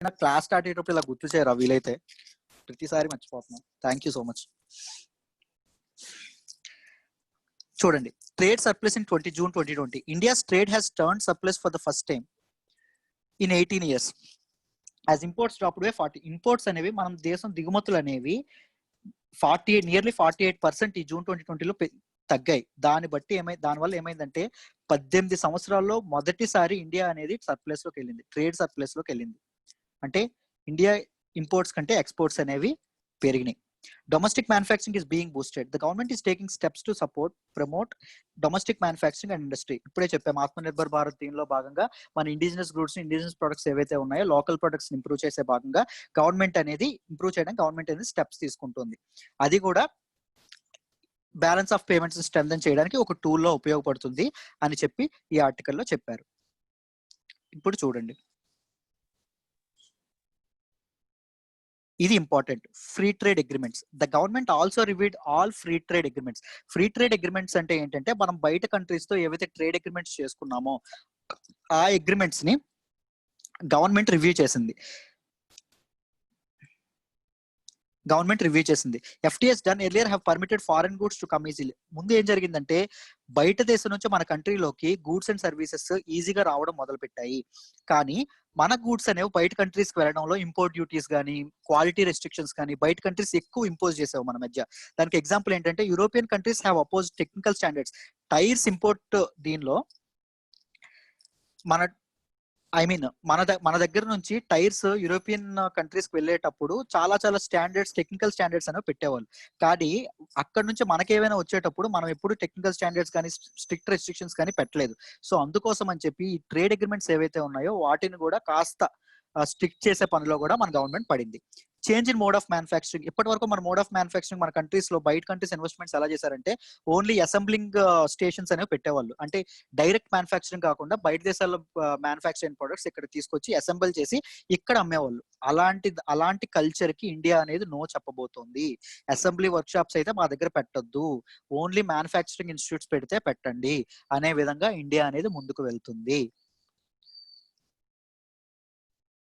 Class start అయ్యేటప్పుడు ఇలా గుర్తు చేయరా వీలైతే, ప్రతిసారి మర్చిపోతున్నాం. Thank you so much. చూడండి, trade surplus in June 2020. India's trade has turn surplus for the first time in 18 years. As imports dropped by 40. Imports అనేవి మనం దేశం దిగుమతులు అనేవి 48% ఈ June 2020లో తగ్గాయి. దానివల్ల ఏమైందంటే 18 సంవత్సరాల్లో మొదటిసారి ఇండియా అనేది సర్ప్లస్ లోకి వెళ్ళింది, ట్రేడ్ సర్ప్లస్ లోకి వెళ్ళింది. అంటే ఇండియా ఇంపోర్ట్స్ కంటే ఎక్స్పోర్ట్స్ అనేవి పెరిగినాయి. Domestic manufacturing is being boosted. The government is taking steps to promote domestic manufacturing and industry. ఇప్పుడే చెప్పాము, ఆత్మనిర్భర్ భారత్ దీనిలో భాగంగా మన ఇండిజినస్ గూడ్స్, ఇండిజినస్ ప్రొడక్ట్స్ ఏవైతే ఉన్నాయో లోకల్ ప్రొడక్ట్స్ ఇంప్రూవ్ చేసే భాగంగా గవర్నమెంట్ అనేది స్టెప్స్ తీసుకుంటుంది. అది కూడా బ్యాలెన్స్ ఆఫ్ పేమెంట్స్ స్ట్రెంథెన్ చేయడానికి ఒక టూల్లో ఉపయోగపడుతుంది అని చెప్పి ఈ ఆర్టికల్లో చెప్పారు. ఇప్పుడు చూడండి, ఇది important. Free trade agreements. The government also reviewed all free trade agreements. Free trade agreements అంటే ఏంటంటే మనం బయట కంట్రీస్ తో ఏవైతే ట్రేడ్ అగ్రిమెంట్స్ చేసుకున్నామో ఆ అగ్రిమెంట్స్ ని గవర్నమెంట్ రివ్యూ చేసింది. FTAs done earlier have permitted foreign goods to come easily. ముందు ఏం జరిగిందంటే బయట దేశం నుంచి మన కంట్రీలోకి గూడ్స్ అండ్ సర్వీసెస్ ఈజీగా రావడం మొదలు పెట్టాయి. కానీ మన గూడ్స్ అనేవి బయట కంట్రీస్ కి వెళ్ళడంలో ఇంపోర్ట్ డ్యూటీస్ కానీ క్వాలిటీ రెస్ట్రిక్షన్స్ కానీ బయట కంట్రీస్ ఎక్కువ ఇంపోజ్ చేసావు మన మధ్య. దానికి ఎగ్జాంపుల్ ఏంటంటే European countries have oppose technical standards. Tyres import దీనిలో మన దగ్గర నుంచి టైర్స్ యూరోపియన్ కంట్రీస్ కి వెళ్ళేటప్పుడు చాలా స్టాండర్డ్స్, టెక్నికల్ స్టాండర్డ్స్ అనేవి పెట్టేవాళ్ళు. కానీ అక్కడ నుంచి మనకేమైనా వచ్చేటప్పుడు మనం ఎప్పుడు టెక్నికల్ స్టాండర్డ్స్ కానీ స్ట్రిక్ట్ రెస్ట్రిక్షన్స్ కానీ పెట్టలేదు. సో అందుకోసం అని చెప్పి ఈ ట్రేడ్ అగ్రిమెంట్స్ ఏవైతే ఉన్నాయో వాటిని కూడా కాస్త స్ట్రిక్ట్ చేసే పనిలో కూడా మన గవర్నమెంట్ పడింది. Change in mode of manufacturing. ఇప్పటి వరకు మన మోడ్ ఆఫ్ మ్యానుఫ్యాక్చరింగ్ మన కంట్రీస్ లో బయట కంట్రీస్ ఇన్వెస్ట్మెంట్స్ ఎలా చేశారంటే ఓన్లీ అసెంబ్లింగ్ స్టేషన్స్ అనేవి పెట్టేవాళ్ళు. అంటే డైరెక్ట్ మ్యానుఫ్యాక్చరింగ్ కాకుండా బయట దేశాల్లో మ్యానుఫ్యాక్చర్ అయిన ప్రొడక్ట్స్ ఇక్కడ తీసుకొచ్చి అసెంబుల్ చేసి ఇక్కడ అమ్మేవాళ్ళు. అలాంటి కల్చర్ కి ఇండియా అనేది నో చెప్పబోతోంది. అసెంబ్లీ వర్క్ షాప్స్ అయితే మా దగ్గర పెట్టొద్దు, ఓన్లీ మ్యానుఫ్యాక్చరింగ్ ఇన్స్టిట్యూట్స్ పెడితే పెట్టండి అనే విధంగా ఇండియా అనేది ముందుకు వెళ్తుంది.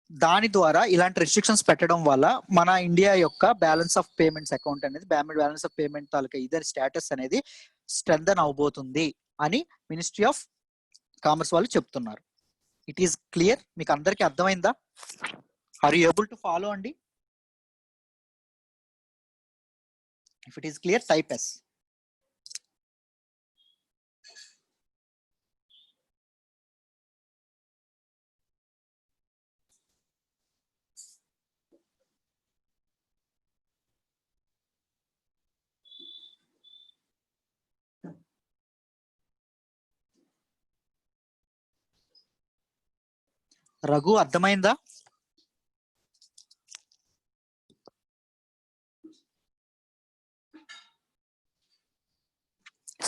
దాని ద్వారా ఇలాంటి రెస్ట్రిక్షన్స్ పెట్టడం వల్ల మన ఇండియా యొక్క బ్యాలెన్స్ ఆఫ్ పేమెంట్స్ అకౌంట్ అనేది బ్యాలెన్స్ ఆఫ్ పేమెంట్ తాలూకా ఇదర్ స్టేటస్ అనేది స్ట్రెంథెన్ అవబోతుంది అని మినిస్ట్రీ ఆఫ్ కామర్స్ వాళ్ళు చెప్తున్నారు. It is clear? మీకు అందరికీ అర్థమైందా? Are you able to follow అండి? If it is clear, type yes. Raghu అర్థమైందా?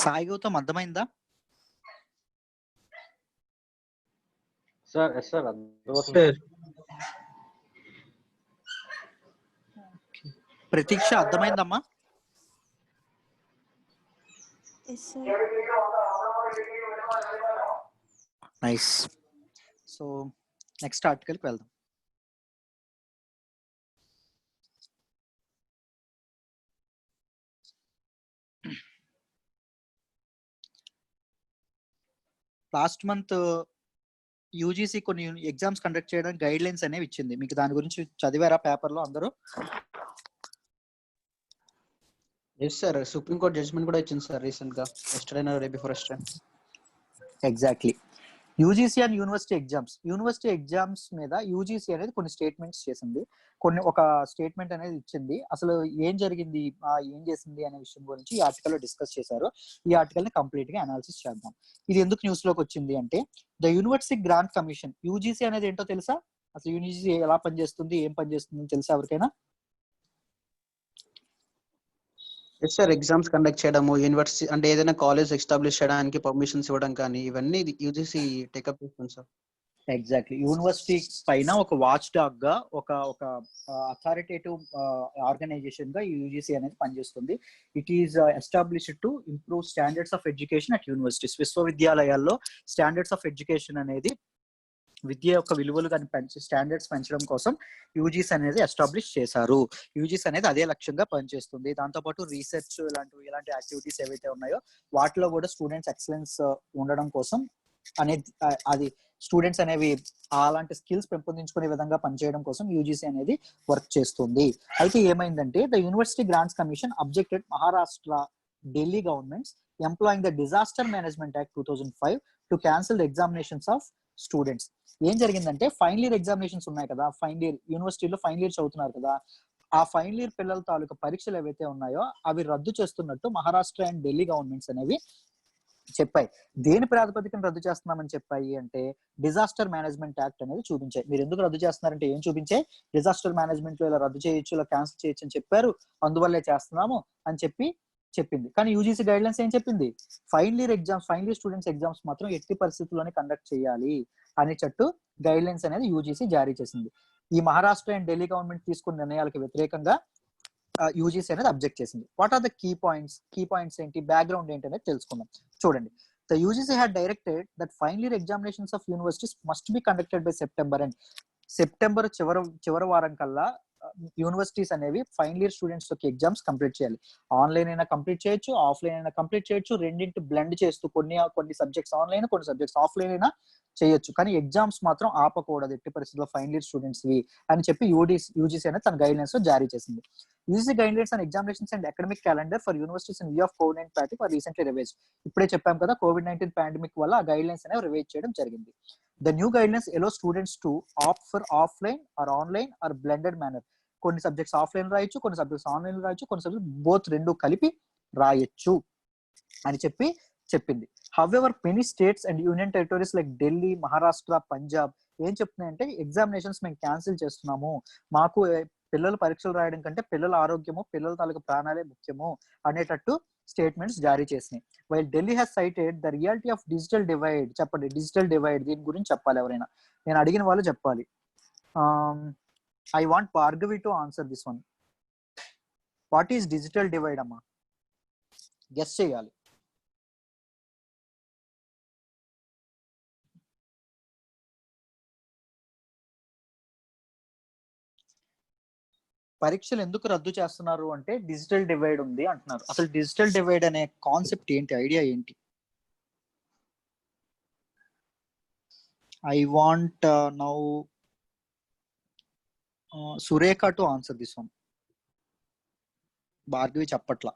సాయి గౌతమ్ అర్థమైందా? సార్ సార్ ప్రతీక్ష అర్థమైందమ్మా? నైస్. సో నెక్స్ట్ ఆర్టికల్కి వెళ్దాం. లాస్ట్ మంత్ యూజీసీ కొన్ని ఎగ్జామ్స్ కండక్ట్ చేయడానికి గైడ్ లైన్స్ అనేవి ఇచ్చింది. మీకు దాని గురించి చదివారా పేపర్లో అందరూ? ఎస్ సార్, సుప్రీంకోర్టు జడ్జ్మెంట్ కూడా ఇచ్చింది సార్ రీసెంట్ గా, yesterday day before yesterday. Exactly. UGC and university exams మీద యూజీసీ అనేది కొన్ని స్టేట్మెంట్స్ చేసింది, ఒక స్టేట్మెంట్ అనేది ఇచ్చింది. అసలు ఏం జరిగింది, ఏం చేసింది అనే విషయం గురించి ఈ ఆర్టికల్ లో డిస్కస్ చేశారు. ఈ ఆర్టికల్ ని కంప్లీట్ గా అనాలిసిస్ చేద్దాం. ఇది ఎందుకు న్యూస్ లోకి వచ్చింది అంటే, the university grant commission. UGC అనేది ఏంటో తెలుసా? అసలు యూజీసీ ఎలా పనిచేస్తుంది, ఏం పనిచేస్తుంది తెలుసా ఎవరికైనా? ఎస్ సార్, ఎగ్జామ్స్ కండక్ట్ చేయడము, యూనివర్సిటీ అంటే ఏదైనా కాలేజ్ ఎస్టాబ్లిష్ చేయడానికి పర్మిషన్స్ ఇవ్వడం కానీ ఇవన్నీ యూజీసీ టేకప్ చేస్తుంది సార్. ఎగ్జాక్ట్లీ. యూనివర్సిటీ పైన ఒక వాచ్ డాగ్ గా, ఒక అథారిటేటివ్ ఆర్గనైజేషన్ గా యూజీసీ అనేది పనిచేస్తుంది. It is established to improve standards of education at universities. విశ్వవిద్యాలయాల్లో స్టాండర్డ్స్ ఆఫ్ ఎడ్యుకేషన్ అనేది విద్య యొక్క విలువలు కానీ స్టాండర్డ్స్ పెంచడం కోసం యూజీసీ అనేది ఎస్టాబ్లిష్ చేశారు. యూజీసీ అనేది అదే లక్ష్యంగా పనిచేస్తుంది. దాంతోపాటు రీసెర్చ్ ఇలాంటి యాక్టివిటీస్ ఏవైతే ఉన్నాయో వాటిలో కూడా స్టూడెంట్స్ ఎక్సలెన్స్ ఉండడం కోసం అనేది అది స్టూడెంట్స్ అనేవి అలాంటి స్కిల్స్ పెంపొందించుకునే విధంగా పనిచేయడం కోసం యూజీసీ అనేది వర్క్ చేస్తుంది. అయితే ఏమైందంటే the university grants commission objected Maharashtra, Delhi governments employing the disaster management act 2005 to cancel the examinations of students. ఏం జరిగిందంటే ఫైనల్ ఇయర్ ఎగ్జామినేషన్స్ ఉన్నాయి కదా, ఫైనల్ ఇయర్ యూనివర్సిటీలో ఫైనల్ ఇయర్ చదువుతున్నారు కదా, ఆ ఫైనల్ ఇయర్ పిల్లల తాలూకా పరీక్షలు ఏవైతే ఉన్నాయో అవి రద్దు చేస్తున్నట్టు మహారాష్ట్ర అండ్ ఢిల్లీ గవర్నమెంట్స్ అనేవి చెప్పాయి. దేని ప్రాతిపదికన రద్దు చేస్తున్నామని చెప్పాయి అంటే డిజాస్టర్ మేనేజ్మెంట్ యాక్ట్ అనేది చూపించాయి. మీరు ఎందుకు రద్దు చేస్తున్నారంటే ఏం చూపించాయి, డిజాస్టర్ మేనేజ్మెంట్ లో ఇలా రద్దు చేయొచ్చు, ఇలా క్యాన్సిల్ చేయొచ్చు అని చెప్పారు, అందువల్లే చేస్తున్నాము అని చెప్పింది. కానీ యూజీసీ గైడ్ లైన్స్ ఏం చెప్పింది, ఫైనల్ ఇయర్ స్టూడెంట్స్ ఎగ్జామ్స్ మాత్రం ఎట్టి పరిస్థితుల్లోనే కండక్ట్ చేయాలి అనేటట్టు గైడ్ లైన్స్ అనేది యూజీసీ జారీ చేసింది. ఈ మహారాష్ట్ర అండ్ ఢిల్లీ గవర్నమెంట్ తీసుకున్న నిర్ణయాలకు వ్యతిరేకంగా యూజీసీ అనేది అబ్జెక్ట్ చేసింది. What are the key points ఏంటి, బ్యాక్గ్రౌండ్ ఏంటి అనేది తెలుసుకుందాం. చూడండి, the UGC had directed that final year examinations of universities must be conducted by September చివరి వారం కల్లా యూనివర్సిటీస్ అనేవి ఫైనల్ ఇయర్ స్టూడెంట్స్ యొక్క ఎగ్జామ్స్ కంప్లీట్ చేయాలి. ఆన్లైన్ అయినా కంప్లీట్ చేయొచ్చు, ఆఫ్లైన్ అయినా కంప్లీట్ చేయొచ్చు, రెండింటి బ్లెండ్ చేస్తూ కొన్ని సబ్జెక్ట్స్ ఆన్లైన్, కొన్ని సబ్జెక్ట్స్ ఆఫ్లైన్ అయినా చేయొచ్చు, కానీ ఎగ్జామ్స్ మాత్రం ఆపకూడదు ఎట్టి పరిస్థితుల్లో ఫైనల్ ఇయర్ స్టూడెంట్స్ వి అని చెప్పి యూజీసీ అనేది తన గైడ్ లైన్స్ జారీ చేసింది. UGC guidelines and examinations and academic calendar for universities in view of కోవిడ్-19 పాండమిక్ ఆర్ రీసెంట్లీ రివైజ్డ్. ఇప్పుడే చెప్పాం కదా, కోవిడ్-19 పాండమిక్ వల్ల ఆ గైడ్ లైన్స్ అనేవి రివైజ్ చేయడం జరిగింది. The new guide lines allow students to opt for offline or online or blended manner. కొన్ని సబ్జెక్ట్స్ ఆఫ్లైన్ రాయొచ్చు, కొన్ని సబ్జెక్ట్స్ ఆన్లైన్ రాయొచ్చు, కొన్ని సబ్జెక్ట్ బోత్ రెండు కలిపి రాయొచ్చు అని చెప్పింది. However many states and union territories like Delhi, Maharashtra, Punjab ఏం చెప్తున్నాయంటే ఎగ్జామినేషన్స్ మేము క్యాన్సిల్ చేస్తున్నాము, మాకు పిల్లలు పరీక్షలు రాయడం కంటే పిల్లల ఆరోగ్యము, పిల్లల తాలూకు ప్రాణాలే ముఖ్యము అనేటట్టు స్టేట్మెంట్స్ జారీ చేసినాయి. While Delhi has cited the reality of digital divide. చెప్పండి, డిజిటల్ డివైడ్ దీని గురించి చెప్పాలి ఎవరైనా, నేను అడిగిన వాళ్ళు చెప్పాలి. I want Bhargavi to answer this one. What is digital divide amma? Guess cheyali. పరీక్షలు ఎందుకు రద్దు చేస్తున్నారు అంటే డిజిటల్ డివైడ్ ఉంది అంటున్నారు. అసలు డిజిటల్ డివైడ్ అనే కాన్సెప్ట్ ఏంటి, ఐడియా ఏంటి? I want now Surekha to answer this one. Bhargavi chappatla.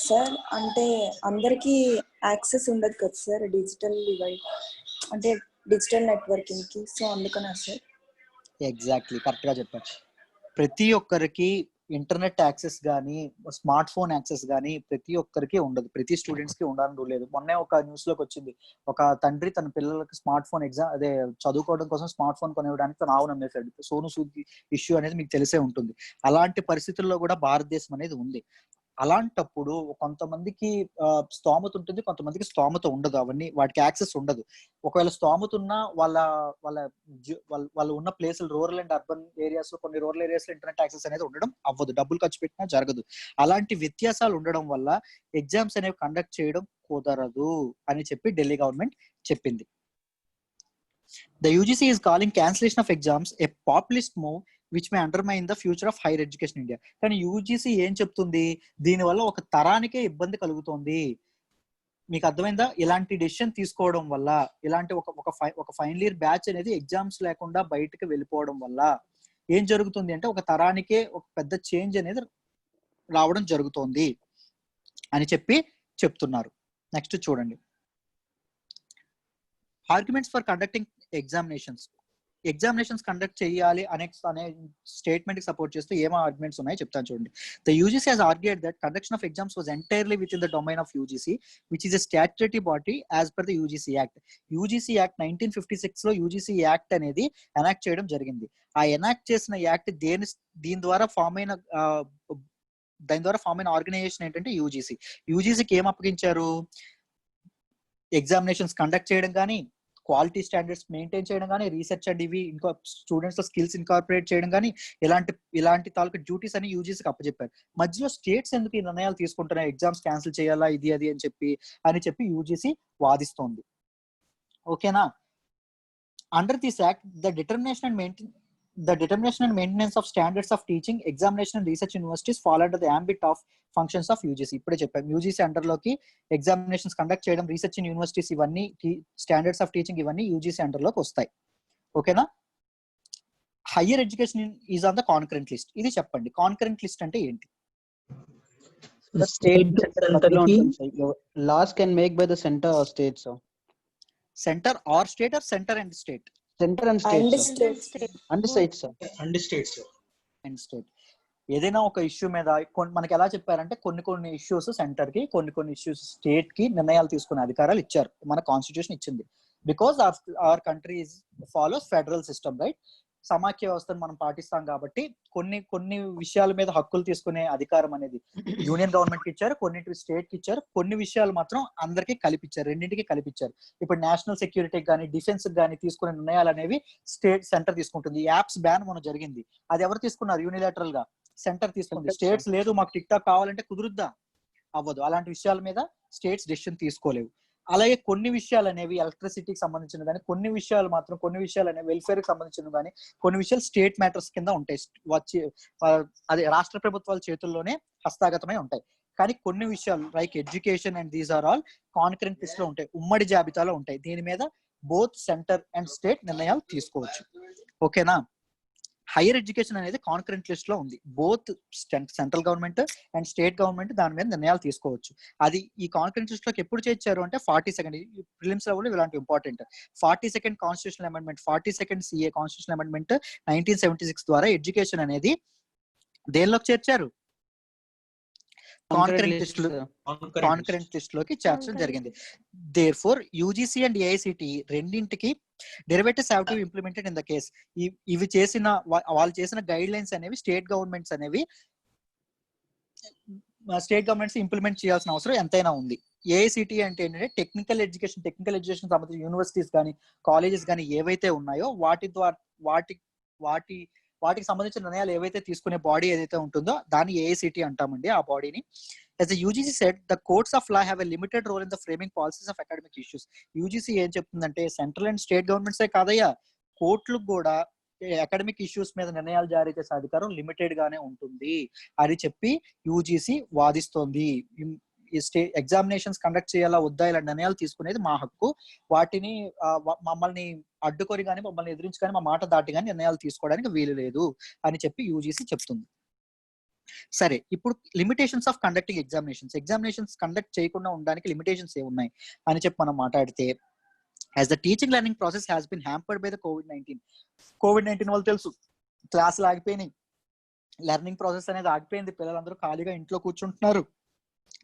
Sir అంటే అందరికీ యాక్సెస్ ఉండదు కదా సార్ డిజిటల్ డివైడ్ అంటే డిజిటల్ నెట్వర్కింగ్ కి, సో అందుకనే సార్. ఎగ్జాక్ట్లీ, కరెక్ట్ గా చెప్పారు. ప్రతి ఒక్కరికి ఇంటర్నెట్ యాక్సెస్ కానీ స్మార్ట్ ఫోన్ యాక్సెస్ కానీ ప్రతి ఒక్కరికి ఉండదు, ప్రతి స్టూడెంట్స్ కి ఉండాలని లేదు. మొన్నే ఒక న్యూస్ లోకి వచ్చింది, ఒక తండ్రి తన పిల్లలకి స్మార్ట్ ఫోన్ చదువుకోవడం కోసం స్మార్ట్ ఫోన్ కొనివ్వడానికి తను ఆవు నమ్మేశాడు. సోను సూద్ ఇష్యూ అనేది మీకు తెలిసే ఉంటుంది. అలాంటి పరిస్థితుల్లో కూడా భారతదేశం అనేది ఉంది. అలాంటప్పుడు కొంతమందికి స్తోమత ఉంటుంది, కొంతమందికి స్తోమత ఉండదు, వాటికి యాక్సెస్ ఉండదు. ఒకవేళ స్తోమత ఉన్నా వాళ్ళు ఉన్న ప్లేసులు రూరల్ అండ్ అర్బన్ ఏరియాస్ లో, కొన్ని రూరల్ ఏరియాస్ లో ఇంటర్నెట్ యాక్సెస్ అనేది ఉండడం అవ్వదు, డబ్బులు ఖర్చు పెట్టినా జరగదు. అలాంటి వ్యత్యాసాలు ఉండడం వల్ల ఎగ్జామ్స్ అనేవి కండక్ట్ చేయడం కుదరదు అని చెప్పి ఢిల్లీ గవర్నమెంట్ చెప్పింది. The UGC is calling cancellation of exams a populist move which may undermine the future of higher education in India. కానీ యూజీసీ ఏం చెప్తుంది, దీనివల్ల ఒక తరానికే ఇబ్బంది కలుగుతుంది. మీకు అర్థమైందా? ఇలాంటి డెసిషన్ తీసుకోవడం వల్ల, ఇలాంటి ఒక ఫైనల్ ఇయర్ బ్యాచ్ అనేది ఎగ్జామ్స్ లేకుండా బయటకు వెళ్ళిపోవడం వల్ల ఏం జరుగుతుంది అంటే ఒక తరానికే ఒక పెద్ద చేంజ్ అనేది రావడం జరుగుతోంది అని చెప్తున్నారు. నెక్స్ట్ చూడండి, arguments for conducting examinations conduct చేయాలి అనే స్టేట్మెంట్ కి సపోర్ట్ చేస్తూ ఏమో ఆర్గ్యుమెంట్స్ ఉన్నాయి చెప్తాను చూడండి. The UGC has argued that conduction of exams was entirely with in the domain of UGC which is a statutory body as per the UGC act. UGC act 1956 లో UGC act అనేది enact చేయడం జరిగింది. ఆ enact చేసిన act దీని ద్వారా form అయిన organisation ఏంటంటే యూజీసీకి ఏం అప్పగించారు, ఎగ్జామినేషన్స్ కండక్ట్ చేయడం కానీ, క్వాలిటీ స్టాండర్డ్స్ మెయింటైన్ చేయడం కానీ, రీసెర్చ్ అండ్ ఇవి ఇంకా స్టూడెంట్స్ లో స్కిల్స్ ఇన్కార్పొరేట్ చేయడం కానీ, ఇలాంటి తాలూకు డ్యూటీస్ అని యూజీసీకి అప్పచెప్పారు. మధ్యలో స్టేట్స్ ఎందుకు ఈ నిర్ణయాలు తీసుకుంటున్నాయి, ఎగ్జామ్స్ క్యాన్సిల్ చేయాలా ఇది అది అని చెప్పి యూజీసీ వాదిస్తోంది. ఓకేనా? Under this act the determination and maintenance of standards of teaching, examination and research universities fall under the ambit of functions of UGC. ఇప్పుడే చెప్పాం, యూజీసీ అండర్ లోకి ఎగ్జామినేషన్స్ కండక్ట్ చేయడం, రీసెర్చ్ ఇన్ యూనివర్సిటీస్, ఇవన్నీ standards of teaching ఇవన్నీ UGC under లోకి వస్తాయి. ఓకేనా? Higher education is on the concurrent list. ఇది చెప్పండి, కాన్కరెంట్ లిస్ట్ అంటే ఏంటి? Laws can make by the center or state, sir. Center or state or center and state? Center and state, and state, sir. And state, sir. And state. ఏదైనా ఒక issue మీద మనకి ఎలా చెప్పారంటే కొన్ని ఇష్యూస్ సెంటర్ కి, కొన్ని ఇష్యూస్ స్టేట్ కి నిర్ణయాలు తీసుకునే అధికారాలు ఇచ్చారు. మన కాన్స్టిట్యూషన్ ఇచ్చింది. Because our country follows federal system, right? సమాఖ్య వ్యవస్థను మనం పాటిస్తాం కాబట్టి కొన్ని విషయాల మీద హక్కులు తీసుకునే అధికారం అనేది యూనియన్ గవర్నమెంట్ కి ఇచ్చారు, కొన్నింటి స్టేట్ కి ఇచ్చారు, కొన్ని విషయాలు మాత్రం అందరికీ కలిపిచ్చారు, రెండింటికి కలిపిచ్చారు. ఇప్పుడు నేషనల్ సెక్యూరిటీ కానీ, డిఫెన్స్ కానీ తీసుకునే నిర్ణయాలు అనేవి సెంటర్ తీసుకుంటుంది. యాప్స్ బ్యాన్ మనం జరిగింది, అది ఎవరు తీసుకున్నారు? యూనిలాటరల్ గా సెంటర్ తీసుకుంది. స్టేట్స్ లేదు మాకు టిక్ టాక్ కావాలంటే కుదురుద్దా? అవ్వదు. అలాంటి విషయాల మీద స్టేట్స్ డెసిషన్ తీసుకోలేవు. అలాగే కొన్ని విషయాలు అనేవి ఎలక్ట్రిసిటీకి సంబంధించిన కానీ, కొన్ని విషయాలు అనేవి వెల్ఫేర్ కి సంబంధించిన కానీ, కొన్ని విషయాలు స్టేట్ మ్యాటర్స్ కింద ఉంటాయి, అదే రాష్ట్ర ప్రభుత్వాల చేతుల్లోనే హస్తగతమై ఉంటాయి. కానీ కొన్ని విషయాలు like education and these are all concurrent list లో ఉంటాయి, ఉమ్మడి జాబితాలో ఉంటాయి. దీని మీద బోత్ సెంటర్ అండ్ స్టేట్ నిర్ణయాలు తీసుకోవచ్చు. ఓకేనా? హైయర్ ఎడ్యుకేషన్ అనేది కాన్కరెంట్ లిస్ట్ లో ఉంది. Both central government and state government దాని మీద నిర్ణయాలు తీసుకోవచ్చు. అది ఈ కాన్కరెంట్ లిస్ట్ లోకి ఎప్పుడు చేర్చారు అంటే 42nd ప్రిలిమ్స్ లెవెల్ ఇలాంటి important 42nd constitutional amendment, 42nd CA constitutional amendment 1976 ద్వారా ఎడ్యుకేషన్ అనేది దేనిలోకి చేర్చారు? కాన్కరెంట్ లిస్ట్ లోకి చేర్చడం జరిగింది. దేర్ఫోర్ యూజీసీ అండ్ ఏఐసిటి రెండింటికి derivatives have to be implemented in the case. ఇవి వాళ్ళు చేసిన గైడ్ లైన్స్ అనేవి స్టేట్ గవర్నమెంట్స్ ఇంప్లిమెంట్ చేయాల్సిన అవసరం ఎంతైనా ఉంది. ఏఐసిటి అంటే ఏంటంటే టెక్నికల్ ఎడ్యుకేషన్ సంబంధించిన యూనివర్సిటీస్ కానీ, కాలేజెస్ కానీ ఏవైతే ఉన్నాయో వాటికి సంబంధించిన నిర్ణయాలు ఏవైతే తీసుకునే బాడీ ఏదైతే ఉంటుందో దాన్ని ఏఐసిటి అంటామండి. ఆ బాడీని as the UGC said, the courts of law have a limited role in the framing policies of academic issues. UGC ఏం చెప్తుందంటే సెంట్రల్ అండ్ స్టేట్ గవర్నమెంట్సే కాదయ్యా, కోర్టులకు కూడా అకాడమిక్ ఇష్యూస్ మీద నిర్ణయాలు జారీ చేసే అధికారం లిమిటెడ్ గానే ఉంటుంది అని చెప్పి యూజీసీ వాదిస్తోంది. ఎగ్జామినేషన్స్ కండక్ట్ చేయాలా వద్దా ఇలాంటి నిర్ణయాలు తీసుకునేది మా హక్కు, వాటిని మమ్మల్ని అడ్డుకొని కానీ, మమ్మల్ని ఎదిరించి కానీ, మా మాట దాటి కానీ నిర్ణయాలు తీసుకోవడానికి వీలు లేదు అని చెప్పి యూజీసీ చెప్తుంది. సరే, ఇప్పుడు limitations of conducting examinations conduct చేయకుండా ఉండడానికి లిమిటేషన్స్ ఏమున్నాయి అని చెప్పి మనం మాట్లాడితే, as the teaching learning process has been hampered by the కోవిడ్-19 వాళ్ళు తెలుసు, క్లాసులు ఆగిపోయినాయి, లెర్నింగ్ ప్రాసెస్ అనేది ఆగిపోయింది, పిల్లలందరూ ఖాళీగా ఇంట్లో కూర్చుంటున్నారు.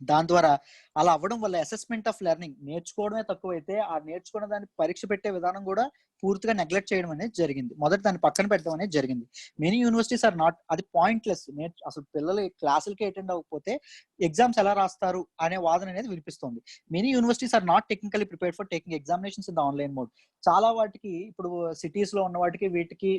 దాని ద్వారా అలా అవ్వడం వల్ల అసెస్మెంట్ ఆఫ్ లెర్నింగ్, నేర్చుకోవడమే తక్కువైతే ఆ నేర్చుకున్న దాన్ని పరీక్ష పెట్టే విధానం కూడా పూర్తిగా నెగ్లెక్ట్ చేయడం అనేది జరిగింది. మొదటి దాన్ని పక్కన పెట్టడం అనేది జరిగింది. మెనీ యూనివర్సిటీస్ ఆర్ నాట్, అది పాయింట్లెస్. అసలు పిల్లలు క్లాసులకి అటెండ్ అవ్వకపోతే ఎగ్జామ్స్ ఎలా రాస్తారు అనే వాదన అనేది వినిపిస్తుంది. Many universities are not technically prepared for taking examinations in the online mode. చాలా వాటికి ఇప్పుడు సిటీస్ లో ఉన్న వాటికి వీటికి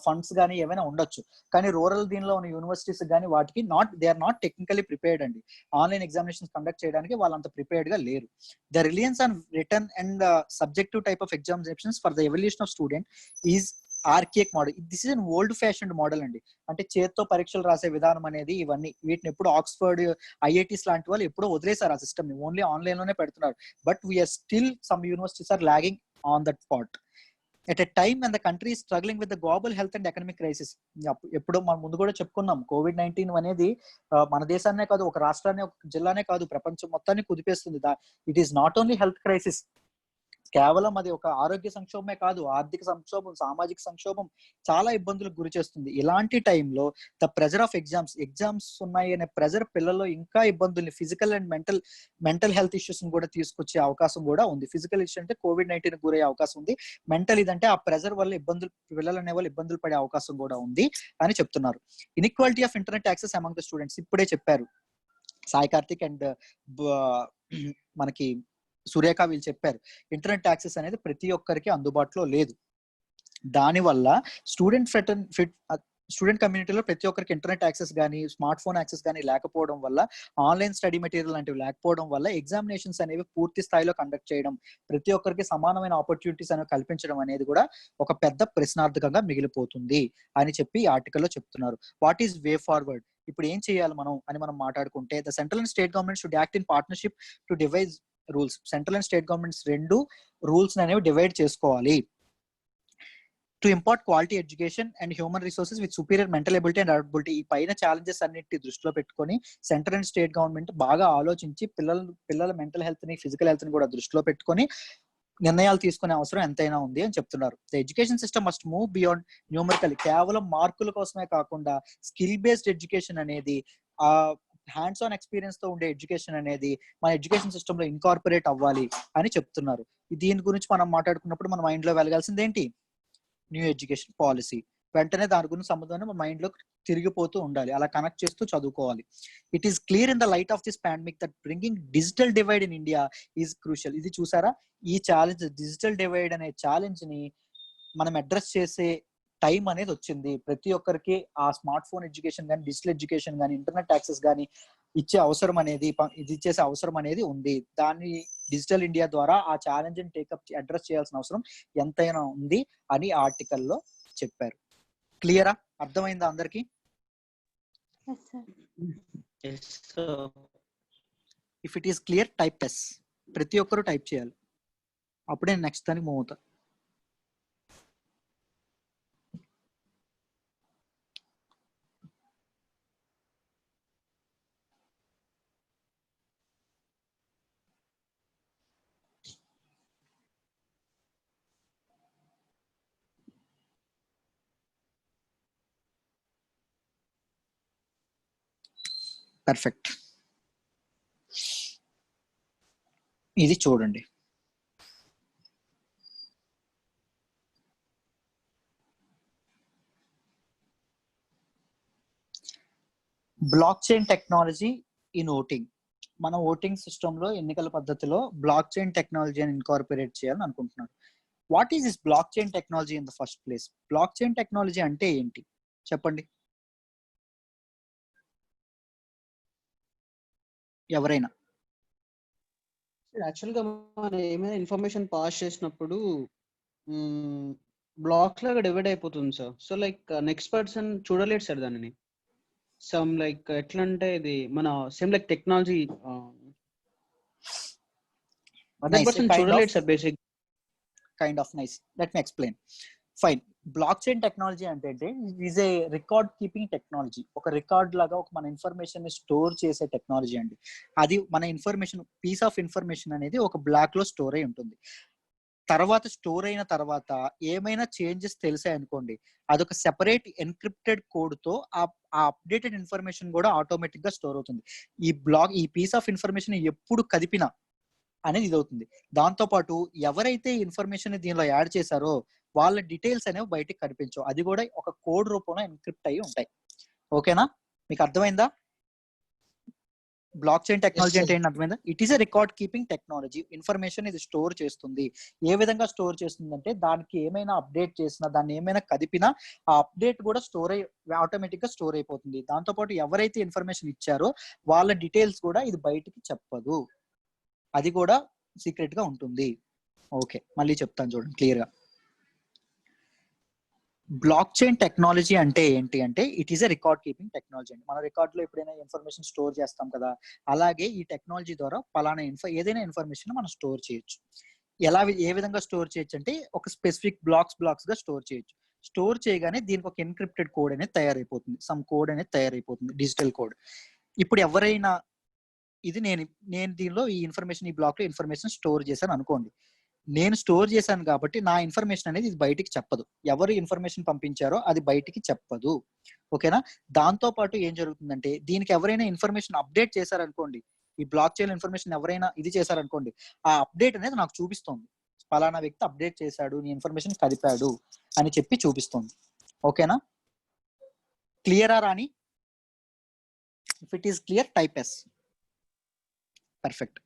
ఫండ్స్ కానీ ఏమైనా ఉండొచ్చు, కానీ రూరల్ దీనిలో ఉన్న యూనివర్సిటీస్ కానీ వాటికి they are not technically prepared అండి. ఆన్లైన్ ఎగ్జామినేషన్స్ కండక్ట్ చేయడానికి వాళ్ళంత ప్రిపేర్డ్ గా లేరు. The reliance on written and subjective type of examinations for the evaluation of student is archaic model. This is an old fashioned model అండి. అంటే చేత్తో పరీక్షలు రాసే విధానం అనేది వీటిని ఎప్పుడు ఆక్స్ఫర్డ్, ఐఐటీస్ లాంటి వాళ్ళు ఎప్పుడో వదిలేశారు ఆ సిస్టమ్ ని, ఓన్లీ ఆన్లైన్ లోనే పెడుతున్నారు. But we are still some universities are lagging on that part at a time when the country is struggling with the global health and economic crisis. ఎప్పుడో మనం ముందు కూడా చెప్పుకున్నాం, కోవిడ్-19 అనేది మన దేశాన్నే కాదు, ఒక రాష్ట్రాన్ని, ఒక జిల్లానే కాదు, ప్రపంచం మొత్తాన్ని కుదిపేస్తుంది. It is not only health crisis, కేవలం అది ఒక ఆరోగ్య సంక్షోభమే కాదు, ఆర్థిక సంక్షోభం, సామాజిక సంక్షోభం, చాలా ఇబ్బందులకు గురి చేస్తుంది. ఇలాంటి టైంలో ద ప్రెజర్ ఆఫ్ ఎగ్జామ్స్ ఉన్నాయి అనే ప్రెజర్ పిల్లల్లో ఇంకా ఇబ్బందుల్ని, physical and mental health issues కూడా తీసుకొచ్చే అవకాశం కూడా ఉంది. ఫిజికల్ ఇష్యూ అంటే కోవిడ్-19 గురయ్యే అవకాశం ఉంది, మెంటల్ ఇదంటే ఆ ప్రెజర్ వల్ల పిల్లలు అనే వాళ్ళు ఇబ్బందులు పడే అవకాశం కూడా ఉంది అని చెప్తున్నారు. Inequality of internet access among the students, ఇప్పుడే చెప్పారు సాయి కార్తిక్ అండ్ మనకి సురేఖ వీళ్ళు చెప్పారు, ఇంటర్నెట్ యాక్సెస్ అనేది ప్రతి ఒక్కరికి అందుబాటులో లేదు. దానివల్ల స్టూడెంట్ కమ్యూనిటీలో ప్రతి ఒక్కరికి ఇంటర్నెట్ యాక్సెస్ కానీ స్మార్ట్ ఫోన్ యాక్సెస్ కానీ లేకపోవడం వల్ల, ఆన్లైన్ స్టడీ మెటీరియల్ లాంటివి లేకపోవడం వల్ల ఎగ్జామినేషన్స్ అనేవి పూర్తి స్థాయిలో కండక్ట్ చేయడం, ప్రతి ఒక్కరికి సమానమైన ఆపర్చునిటీస్ అనేవి కల్పించడం అనేది కూడా ఒక పెద్ద ప్రశ్నార్థకంగా మిగిలిపోతుంది అని చెప్పి ఈ ఆర్టికల్లో చెప్తున్నారు. What is way forward? ఇప్పుడు ఏం చేయాలి మనం అని మనం మాట్లాడుకుంటే, the central and state government should act in partnership to devise rules. Central and state governments రెండు రూల్స్ అనేవి డివైడ్ చేసుకోవాలి. To impart quality education and human resources with superior mental ability and adaptability. ఈ పైన challenges అన్నిటి దృష్టిలో పెట్టుకొని central and state government బాగా ఆలోచించి పిల్లల మెంటల్ హెల్త్ ని, ఫిజికల్ హెల్త్ ని కూడా దృష్టిలో పెట్టుకొని నిర్ణయాలు తీసుకునే అవసరం ఎంతైనా ఉంది అని చెప్తున్నారు. The education system must move beyond numerical. కేవలం మార్కుల కోసమే కాకుండా స్కిల్ బేస్డ్ ఎడ్యుకేషన్ అనేది, ఆ హ్యాండ్స్ ఆన్ ఎక్స్పీరియన్స్ తో ఉండే ఎడ్యుకేషన్ అనేది మన ఎడ్యుకేషన్ సిస్టమ్ లో ఇన్కార్పొరేట్ అవ్వాలి అని చెప్తున్నారు. దీని గురించి మనం మాట్లాడుకున్నప్పుడు మన మైండ్ లో వెలగాల్సింది ఏంటి? New education policy. వెంటనే దాని గురించి సంబంధం మన మైండ్ లో తిరిగిపోతూ ఉండాలి, అలా కనెక్ట్ చేస్తూ చదువుకోవాలి. It is clear in the light of this pandemic that bringing digital divide in India is crucial. ఇది చూసారా, ఈ ఛాలెంజ్, డిజిటల్ డివైడ్ అనే ఛాలెంజ్ ని మనం అడ్రస్ చేసే టైం అనేది వచ్చింది. ప్రతి ఒక్కరికి ఆ స్మార్ట్ ఫోన్ ఎడ్యుకేషన్ కానీ, డిజిటల్ ఎడ్యుకేషన్ కానీ, ఇంటర్నెట్ యాక్సెస్ కానీ ఇచ్చే అవసరం అనేది, ఇది ఇచ్చేసే అవసరం అనేది ఉంది. దాన్ని డిజిటల్ ఇండియా ద్వారా ఆ ఛాలెంజ్ ని టేకప్ అడ్రస్ చేయాల్సిన అవసరం ఎంతైనా ఉంది అని ఆర్టికల్లో చెప్పారు. క్లియరా? అర్థమైందా అందరికి? If it is clear, type yes. ప్రతి ఒక్కరు టైప్ చేయాలి, అప్పుడే నెక్స్ట్ దానికి మూవ్ అవుతా. పర్ఫెక్ట్. ఇది చూడండి, block chain technology in voting. మన ఓటింగ్ సిస్టమ్ లో, ఎన్నికల పద్ధతిలో బ్లాక్ చైన్ టెక్నాలజీ అని ఇన్కార్పొరేట్ చేయాలని అనుకుంటున్నారు. What is this block chain technology in the first place? Block chain technology అంటే ఏంటి చెప్పండి ఎవరైనా. యాక్చువల్గా మనం ఏమైనా ఇన్ఫర్మేషన్ పాస్ చేసినప్పుడు బ్లాక్స్ లాగా డివైడ్ అయిపోతుంది sir. So like next person చూడలేడు సార్ దానిని. సమ్ లైక్ ఎట్లా అంటే ఇది మన same like technology other person చూడలేడు sir basic. Kind of nice. Let me explain. Fine. Block chain technology అంటే is a record keeping technology. ఒక రికార్డ్ లాగా ఒక మన ఇన్ఫర్మేషన్ ని స్టోర్ చేసే టెక్నాలజీ అండి. అది మన ఇన్ఫర్మేషన్, పీస్ ఆఫ్ ఇన్ఫర్మేషన్ అనేది ఒక బ్లాక్ లో స్టోర్ అయి ఉంటుంది. తర్వాత స్టోర్ అయిన తర్వాత ఏమైనా చేంజెస్ తెలిసాయి అనుకోండి, అదొక సెపరేట్ ఎన్క్రిప్టెడ్ కోడ్ తో ఆ అప్డేటెడ్ ఇన్ఫర్మేషన్ కూడా ఆటోమేటిక్ గా స్టోర్ అవుతుంది. ఈ పీస్ ఆఫ్ ఇన్ఫర్మేషన్ ఎప్పుడు కదిపినా అనేది ఇది అవుతుంది. దాంతో పాటు ఎవరైతే ఇన్ఫర్మేషన్ దీనిలో యాడ్ చేశారో వాళ్ళ డీటెయిల్స్ అనేవి బయటకు కనిపించవు, అది కూడా ఒక కోడ్ రూపంలో ఎన్క్రిప్ట్ అయ్యి ఉంటాయి. ఓకేనా? మీకు అర్థమైందా? బ్లాక్ చైన్ టెక్నాలజీ అంటే ఏంటి అర్థమైందా? It is a record keeping technology. Information ఇది స్టోర్ చేస్తుంది. ఏ విధంగా స్టోర్ చేస్తుంది అంటే, దానికి ఏమైనా అప్డేట్ చేసినా, దాన్ని ఏమైనా కదిపినా ఆ అప్డేట్ కూడా స్టోర్ అయ్యి ఆటోమేటిక్ గా స్టోర్ అయిపోతుంది. దాంతో పాటు ఎవరైతే ఇన్ఫర్మేషన్ ఇచ్చారో వాళ్ళ డీటెయిల్స్ కూడా ఇది బయటికి చెప్పదు, అది కూడా సీక్రెట్ గా ఉంటుంది. ఓకే, మళ్ళీ చెప్తాను చూడండి క్లియర్ గా. బ్లాక్ చైన్ టెక్నాలజీ అంటే ఏంటి అంటే, it is a record keeping technology అండి. మన రికార్డ్ లో ఎప్పుడైనా ఇన్ఫర్మేషన్ స్టోర్ చేస్తాం కదా, అలాగే ఈ టెక్నాలజీ ద్వారా పలానా ఏదైనా ఇన్ఫర్మేషన్ మనం స్టోర్ చేయొచ్చు. ఏ విధంగా స్టోర్ చేయొచ్చు అంటే, ఒక స్పెసిఫిక్ బ్లాక్స్ గా స్టోర్ చేయొచ్చు. స్టోర్ చేయగానే దీనికి ఒక ఎన్క్రిప్టెడ్ కోడ్ అనేది తయారైపోతుంది, సమ్ కోడ్ అనేది తయారైపోతుంది, డిజిటల్ కోడ్. ఇప్పుడు ఎవరైనా నేను దీనిలో ఈ ఇన్ఫర్మేషన్, ఈ బ్లాక్ లో ఇన్ఫర్మేషన్ స్టోర్ చేశాను అనుకోండి. నేను స్టోర్ చేశాను కాబట్టి నా ఇన్ఫర్మేషన్ అనేది ఇది బయటికి చెప్పదు. ఎవరు ఇన్ఫర్మేషన్ పంపించారో అది బయటికి చెప్పదు. ఓకేనా? దాంతో పాటు ఏం జరుగుతుందంటే, దీనికి ఎవరైనా ఇన్ఫర్మేషన్ అప్డేట్ చేశారనుకోండి, ఈ బ్లాక్ చైన్ ఇన్ఫర్మేషన్ ఎవరైనా ఇది చేశారనుకోండి, ఆ అప్డేట్ అనేది నాకు చూపిస్తుంది, పలానా వ్యక్తి అప్డేట్ చేశాడు, నీ ఇన్ఫర్మేషన్ కదిపాడు అని చెప్పి చూపిస్తుంది. ఓకేనా? క్లియరా రాని? If it is clear, type yes. Perfect.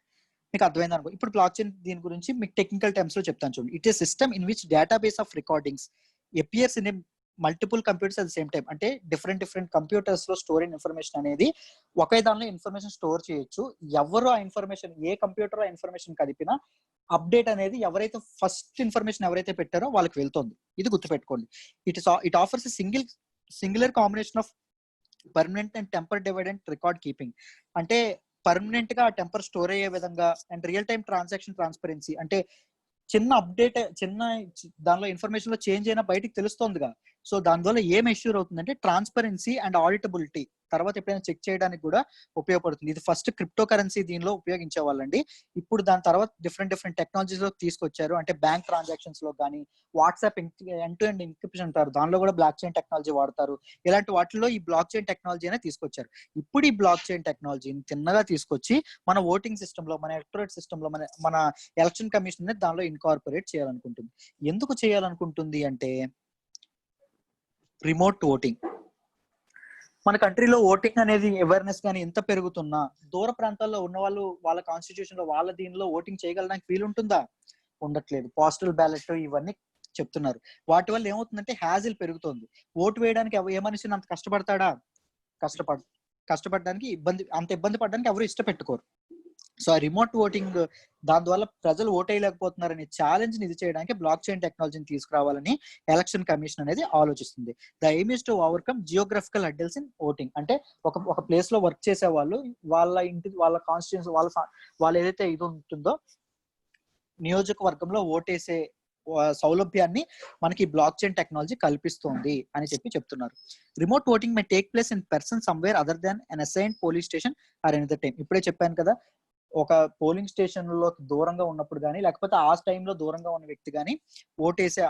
మీకు అర్థమైంది అనుకో. ఇప్పుడు బ్లాక్ చైన్ దీని గురించి మీకు టెక్నికల్ టర్మ్స్ లో చెప్తాను చూడండి. It is system in which database of recordings appears in a multiple computers at the same time. అంటే డిఫరెంట్ కంప్యూటర్స్ లో స్టోర్ అయిన ఇన్ఫర్మేషన్ అనేది ఒకే దానిలో ఇన్ఫర్మేషన్ స్టోర్ చేయొచ్చు. ఎవరు ఆ ఇన్ఫర్మేషన్, ఏ కంప్యూటర్ ఆ ఇన్ఫర్మేషన్ కలిపినా అప్డేట్ అనేది ఎవరైతే ఫస్ట్ ఇన్ఫర్మేషన్ ఎవరైతే పెట్టారో వాళ్ళకి వెళ్తుంది. ఇది గుర్తుపెట్టుకోండి. It offers singular combination of permanent and temper dividend record keeping. అంటే పర్మనెంట్ గా టెంపర్ స్టోర్ అయ్యే విధంగా, and real time transaction transparency. అంటే చిన్న అప్డేట్, దానిలో ఇన్ఫర్మేషన్ లో చేంజ్ అయినా బయటికి తెలుస్తుందిగా. సో దానివల్ల ఏం ఇష్యూర్ అవుతుందంటే ట్రాన్స్పరెన్సీ అండ్ ఆడిటబిలిటీ. తర్వాత ఎప్పుడైనా చెక్ చేయడానికి కూడా ఉపయోగపడుతుంది. ఇది ఫస్ట్ క్రిప్టో కరెన్సీ దీనిలో ఉపయోగించే వాళ్ళండి. ఇప్పుడు దాని తర్వాత డిఫరెంట్ టెక్నాలజీస్ లో తీసుకొచ్చారు. అంటే బ్యాంక్ ట్రాన్సాక్షన్స్ లో కానీ, WhatsApp end to end encryption అంటారు, దానిలో కూడా బ్లాక్ చైన్ టెక్నాలజీ వాడతారు. ఇలాంటి వాటిలో ఈ బ్లాక్ చైన్ టెక్నాలజీ అనేది తీసుకొచ్చారు. ఇప్పుడు ఈ బ్లాక్ చైన్ టెక్నాలజీని తిన్నగా తీసుకొచ్చి మన ఓటింగ్ సిస్టమ్ లో, మన ఎలక్టోరేట్ సిస్టమ్ లో, మన ఎలక్షన్ కమిషన్ అనేది దానిలో ఇన్కార్పొరేట్ చేయాలనుకుంటుంది. ఎందుకు చేయాలనుకుంటుంది అంటే రిమోట్ ఓటింగ్. మన కంట్రీలో ఓటింగ్ అనేది అవేర్నెస్ కానీ ఎంత పెరుగుతున్నా, దూర ప్రాంతాల్లో ఉన్న వాళ్ళు వాళ్ళ కాన్స్టిట్యూషన్ లో వాళ్ళ దీనిలో ఓటింగ్ చేయగలడానికి వీలుంటుందా? ఉండట్లేదు. పోస్టల్ బ్యాలెట్ ఇవన్నీ చెప్తున్నారు. వాటి వల్ల ఏమవుతుందంటే హ్యాజిల్ పెరుగుతుంది. ఓటు వేయడానికి ఏ మనిషిని అంత కష్టపడతాడా? కష్టపడడానికి అంత ఇబ్బంది పడడానికి ఎవరు ఇష్టపెట్టుకోరు. సో ఆ రిమోట్ ఓటింగ్ దాని ద్వారా ప్రజలు ఓటేయలేకపోతున్నారనే ఛాలెంజ్ ని ఇది చేయడానికి బ్లాక్ చైన్ టెక్నాలజీని తీసుకురావాలని ఎలక్షన్ కమిషన్ అనేది ఆలోచిస్తుంది. The aim is to overcome geographical hurdles in voting. అంటే ఒక ప్లేస్ లో వర్క్ చేసే వాళ్ళు వాళ్ళ కాన్స్టిట్యూన్సీ వాళ్ళ ఏదైతే ఇది ఉంటుందో నియోజకవర్గంలో ఓటేసే సౌలభ్యాన్ని మనకి బ్లాక్ చైన్ టెక్నాలజీ కల్పిస్తోంది అని చెప్తున్నారు. Remote voting may take place in person somewhere other than an assigned polling station or another time. ఇప్పుడే చెప్పాను కదా, ఒక పోలింగ్ స్టేషన్ లో దూరంగా ఉన్నప్పుడు కానీ, లేకపోతే ఆ టైంలో దూరంగా ఉన్న వ్యక్తి కానీ ఓటేసే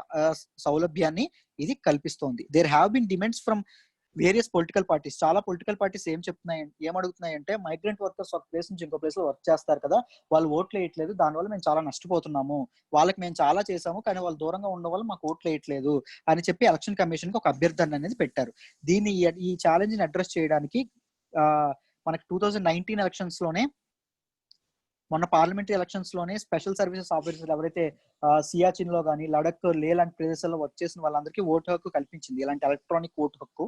సౌలభ్యాన్ని ఇది కల్పిస్తోంది. There have been demands from various political parties. చాలా పొలిటికల్ పార్టీస్ ఏమడుగుతున్నాయంటే మైగ్రెంట్ వర్కర్స్ ఒక ప్లేస్ నుంచి ఇంకో ప్లేస్ లో వర్క్ చేస్తారు కదా, వాళ్ళు ఓట్లు వేయట్లేదు, దానివల్ల మేము చాలా నష్టపోతున్నాము, వాళ్ళకి మేము చాలా చేసాము కానీ వాళ్ళు దూరంగా ఉండడం వల్ల మాకు ఓట్లు వేయట్లేదు అని చెప్పి ఎలక్షన్ కమిషన్ కి ఒక అభ్యర్థన అనేది పెట్టారు. ఈ ఛాలెంజ్ ని అడ్రస్ చేయడానికి మనకి 2019 ఎలక్షన్స్ లోనే, మొన్న పార్లమెంటరీ ఎలక్షన్స్ లోనే స్పెషల్ సర్వీసెస్ ఆఫీసర్స్ ఎవరైతే సియాచిన్ లో కానీ, లడక్, లే లాంటి ప్రదేశాల్లో వర్క్ చేసిన వాళ్ళందరికీ ఓటు హక్కు కల్పించింది. ఇలాంటి ఎలక్ట్రానిక్ ఓటు హక్కు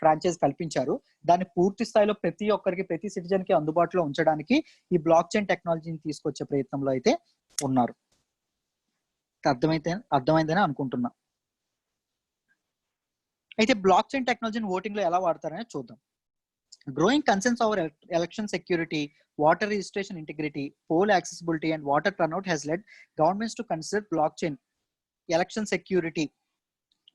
ఫ్రాంచైజ్ కల్పించారు. దాన్ని పూర్తి స్థాయిలో ప్రతి ఒక్కరికి, ప్రతి సిటిజన్ కి అందుబాటులో ఉంచడానికి ఈ బ్లాక్ చైన్ టెక్నాలజీని తీసుకొచ్చే ప్రయత్నంలో అయితే ఉన్నారు. అర్థమైందని అనుకుంటున్నా. అయితే బ్లాక్ చైన్ టెక్నాలజీని ఓటింగ్ లో ఎలా వాడతారనే చూద్దాం. Growing concerns over election security, voter registration integrity, poll accessibility, and voter turnout has led governments to consider blockchain election security.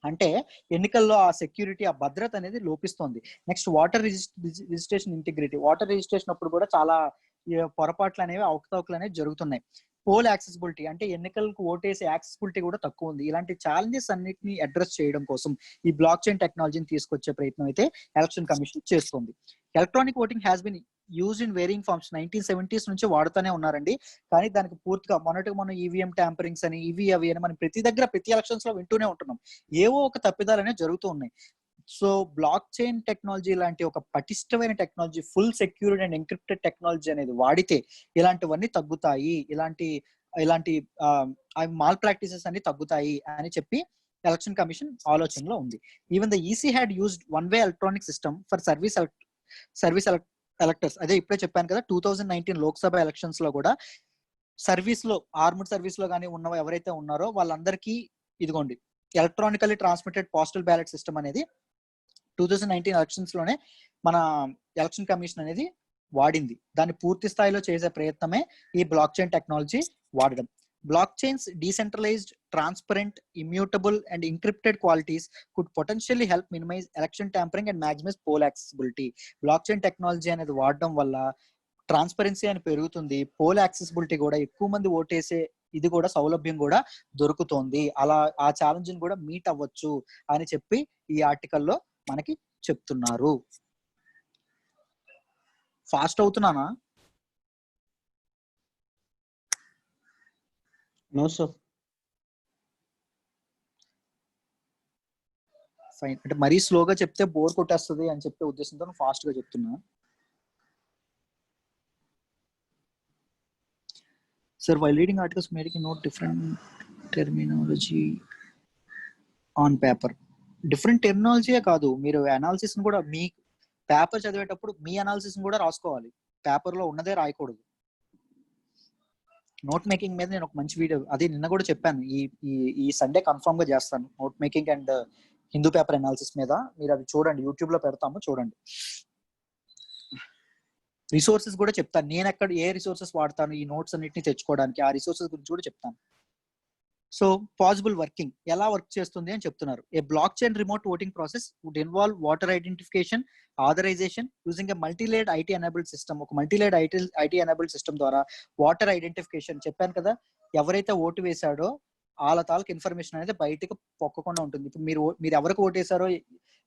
అంటే ఎన్నికల్లో ఆ సెక్యూరిటీ, ఆ భద్రత అనేది లోపిస్తోంది. Next voter registration integrity. Voter registration అప్పుడు కూడా చాలా పొరపాట్లు అనేవి, అవకతవకలు అనేవి జరుగుతున్నాయి. పోల్ యాక్సెసిబిలిటీ, అంటే ఎన్నికలకు ఓటేసే యాక్సెసిబిలిటీ కూడా తక్కువ ఉంది. ఇలాంటి ఛాలెంజెస్ అన్నిటిని అడ్రస్ చేయడం కోసం ఈ బ్లాక్ చైన్ టెక్నాలజీని తీసుకొచ్చే ప్రయత్నం అయితే ఎలక్షన్ కమిషన్ చేస్తుంది. Electronic voting has been used in varying forms. 1970s నుంచి వాడుతూనే ఉన్నారండి. కానీ దానికి పూర్తిగా మనం ఈవీఎం ట్యాంపరింగ్స్ అని, ఇవి అవి అని మనం ప్రతి ఎలక్షన్స్ లో వింటూనే ఉంటున్నాం. ఏవో ఒక తప్పిదాలు అనేవి జరుగుతూ ఉన్నాయి. సో బ్లాక్ చైన్ టెక్నాలజీ లాంటి ఒక పటిష్టమైన technology, full secured and encrypted technology అనేది వాడితే ఇలాంటివన్నీ తగ్గుతాయి, ఇలాంటి మాల్ ప్రాక్టీసెస్ అన్ని తగ్గుతాయి అని చెప్పి ఎలక్షన్ కమిషన్ ఆలోచనలో ఉంది. Even the EC had used one way electronic system for service electors. అదే ఇప్పుడే చెప్పాను కదా, 2019 లోక్సభ ఎలక్షన్స్ లో కూడా సర్వీస్ లో, ఆర్మ్డ్ సర్వీస్ లో కానీ ఉన్న ఎవరైతే ఉన్నారో వాళ్ళందరికీ ఇదిగోండి electronically transmitted postal ballot system అనేది 2019 ఎలక్షన్స్ లోనే మన ఎలక్షన్ కమిషన్ అనేది వాడింది. దాన్ని పూర్తి స్థాయిలో చేసే ప్రయత్నమే ఈ బ్లాక్ చైన్ టెక్నాలజీ వాడడం. Blockchain's decentralized, transparent, immutable and encrypted qualities could potentially help minimize election tampering and maximize poll accessibility. Block chain technology అనేది వాడడం వల్ల ట్రాన్స్పరెన్సీ అని పెరుగుతుంది, పోల్ యాక్సెసిబిలిటీ కూడా, ఎక్కువ మంది ఓటేసే ఇది కూడా సౌలభ్యం కూడా దొరుకుతోంది. అలా ఆ ఛాలెంజ్ ని కూడా మీట్ అవ్వచ్చు అని చెప్పి ఈ ఆర్టికల్లో మనకి చెప్తున్నారు. ఫాస్ట్ అవుతున్నానా? No sir. ఫైన్. అంటే మరీ స్లోగా చెప్తే బోర్ కొట్టేస్తుంది అని చెప్పే ఉద్దేశంతో ఫాస్ట్ గా చెప్తున్నా. Sir, while reading articles, making note different terminology on paper. Different టెర్మినాలజీయే కాదు, మీరు అనాలిసిస్ కూడా మీ పేపర్ చదివేటప్పుడు మీ అనాలిసిస్ కూడా రాసుకోవాలి. పేపర్ లో ఉన్నదే రాయకూడదు. నోట్ మేకింగ్ మీద నేను ఒక మంచి వీడియో అది నిన్న కూడా చెప్పాను. ఈ సండే కన్ఫర్మ్ గా చేస్తాను note making and Hindu paper analysis మీద. మీరు అది చూడండి, యూట్యూబ్ లో పెడతాము, చూడండి. రిసోర్సెస్ కూడా చెప్తాను, నేను ఎక్కడ ఏ రిసోర్సెస్ వాడతాను ఈ నోట్స్ అన్నిటిని తెచ్చుకోవడానికి, ఆ రిసోర్సెస్ గురించి కూడా చెప్తాను. సో పాసిబుల్ వర్కింగ్ ఎలా వర్క్ చేస్తుంది అని చెప్తున్నారు. A block chain remote voting process would involve voter identification, authorization using a multilayered IT enabled system. ఒక మల్టీలేయర్డ్ ఐటీ ఎనేబుల్డ్ సిస్టమ్ ద్వారా వాటర్ ఐడెంటిఫికేషన్, చెప్పాను కదా, ఎవరైతే ఓటు వేశాడో వాళ్ళ తాలూకు ఇన్ఫర్మేషన్ అనేది బయటకు పొక్కకుండా ఉంటుంది. ఇప్పుడు మీరు ఎవరికి ఓటేశారో,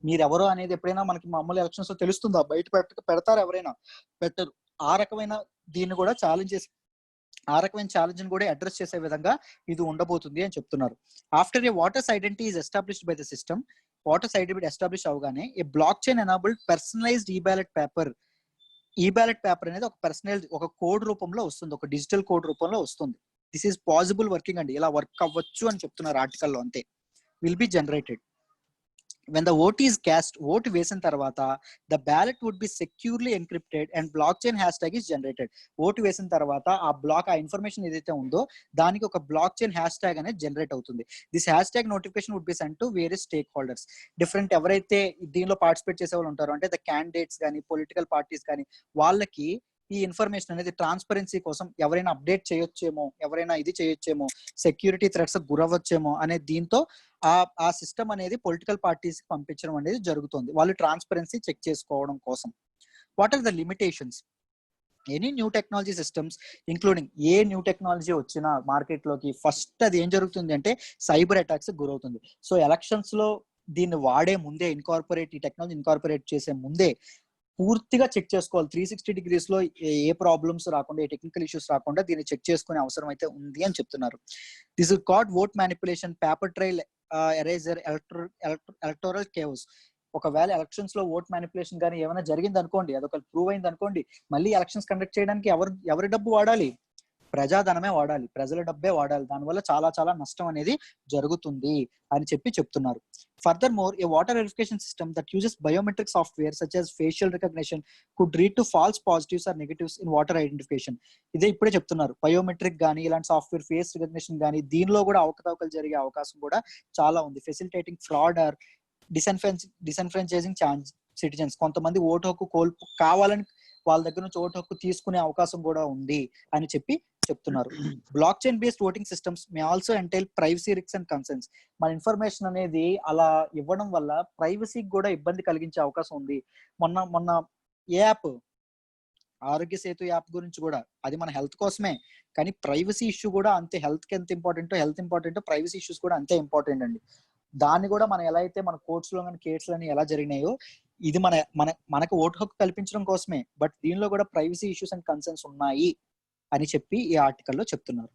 మీరు ఎవరో అనేది ఎప్పుడైనా మనకి మామూలు ఎలక్షన్స్ లో తెలుస్తుందా? బయట పెడతారు ఎవరైనా? పెట్టరు. ఆ రకమైన దీన్ని కూడా ఆ రకమైన ఛాలెంజ్ ని కూడా అడ్రస్ చేసే విధంగా ఇది ఉండబోతుంది అని చెప్తున్నారు. After A waters identity is established by the system, waters identity establish అవగానే ఏ బ్లాక్ చైన్ ఎనాబుల్డ్ పర్సనలైజ్డ్ ఈ బ్యాలెట్ పేపర్ అనేది ఒక కోడ్ రూపంలో వస్తుంది, ఒక డిజిటల్ కోడ్ రూపంలో వస్తుంది. దిస్ ఈస్ పాసిబుల్ వర్కింగ్ అండి, ఇలా వర్క్ అవ్వచ్చు అని చెప్తున్నారు ఆర్టికల్లో. అంతే. Will be generated when the vote is cast. Vote వేసిన తర్వాత the ballot would be securely encrypted and blockchain hashtag is generated. ఓటు వేసిన తర్వాత ఆ ఇన్ఫర్మేషన్ ఏదైతే ఉందో దానికి ఒక బ్లాక్ చైన్ హ్యాష్ ట్యాగ్ అనేది జనరేట్ అవుతుంది. This hashtag notification would be sent to various stakeholders. Different ఎవరైతే దీనిలో పార్టిసిపేట్ చేసే వాళ్ళు ఉంటారో, అంటే ద క్యాండిడేట్స్ కానీ పొలిటికల్ పార్టీస్ కానీ, వాళ్ళకి ఈ ఇన్ఫర్మేషన్ అనేది ట్రాన్స్పరెన్సీ కోసం ఎవరైనా అప్డేట్ చేయొచ్చేమో, ఎవరైనా ఇది చేయొచ్చేమో, సెక్యూరిటీ థ్రెట్స్ గురవచ్చేమో అనే దీంతో ఆ సిస్టమ్ అనేది పొలిటికల్ పార్టీస్ కి పంపించడం అనేది జరుగుతుంది, వాళ్ళు ట్రాన్స్పరెన్సీ చెక్ చేసుకోవడం కోసం. What are the limitations? Any new technology systems including a new technology వచ్చినా మార్కెట్ లోకి ఫస్ట్ అది ఏం జరుగుతుంది అంటే సైబర్ అటాక్స్ గురవుతుంది. సో ఎలక్షన్స్ లో దీన్ని వాడే ముందే, ఈ టెక్నాలజీ ఇన్కార్పొరేట్ చేసే ముందే పూర్తిగా చెక్ చేసుకోవాలి. 360 degrees లో ఏ ప్రాబ్లమ్స్ రాకుండా, ఏ టెక్నికల్ ఇష్యూస్ రాకుండా దీన్ని చెక్ చేసుకునే అవసరం అయితే ఉంది అని చెప్తున్నారు. This is called vote manipulation, paper trail erasure, electoral caves. ఒకవేళ ఎలక్షన్స్ లో ఓట్ మ్యానిపులేషన్ కానీ ఏమైనా జరిగింది అనుకోండి, అదొక ప్రూవ్ అయింది అనుకోండి, మళ్ళీ ఎలక్షన్స్ కండక్ట్ చేయడానికి ఎవరి డబ్బు వాడాలి? ప్రజాధనమే వాడాలి, ప్రజల డబ్బే వాడాలి. దానివల్ల చాలా చాలా నష్టం అనేది జరుగుతుంది అని చెప్తున్నారు. Furthermore, a voter verification system that uses biometric software such as facial recognition could lead to false positives or negatives in voter identification. ఇదే ఇప్పుడే చెప్తున్నారు, బయోమెట్రిక్ కానీ ఇలాంటి సాఫ్ట్వేర్, ఫేస్ రికగ్నిషన్ కానీ, దీనిలో కూడా అవకతవకలు జరిగే అవకాశం కూడా చాలా ఉంది. Facilitating fraud or disenfranchising citizens. కొంతమంది ఓటు హక్కు కావాలని వాళ్ళ దగ్గర నుంచి ఓటు హక్కు తీసుకునే అవకాశం కూడా ఉంది అని చెప్తున్నారు. Block chain based voting systems may also entail privacy risks and concerns. మన ఇన్ఫర్మేషన్ అనేది అలా ఇవ్వడం వల్ల ప్రైవసీకి కూడా ఇబ్బంది కలిగించే అవకాశం ఉంది. మొన్న ఏ యాప్, ఆరోగ్య సేతు యాప్ గురించి కూడా, అది మన హెల్త్ కోసమే, కానీ ప్రైవసీ ఇష్యూ కూడా అంతే. హెల్త్ కి ఎంత ఇంపార్టెంట్, ప్రైవసీ ఇష్యూస్ కూడా అంతే ఇంపార్టెంట్ అండి. దాన్ని కూడా మనం ఎలా అయితే మన కోర్ట్స్ లో కానీ కేసులు అని ఎలా జరిగినాయో, ఇది మనకు ఓటు హక్కు కల్పించడం కోసమే, బట్ దీనిలో కూడా ప్రైవసీ ఇష్యూస్ అండ్ కన్సర్న్స్ ఉన్నాయి అని ఈ ఆర్టికల్లో చెప్తున్నారు.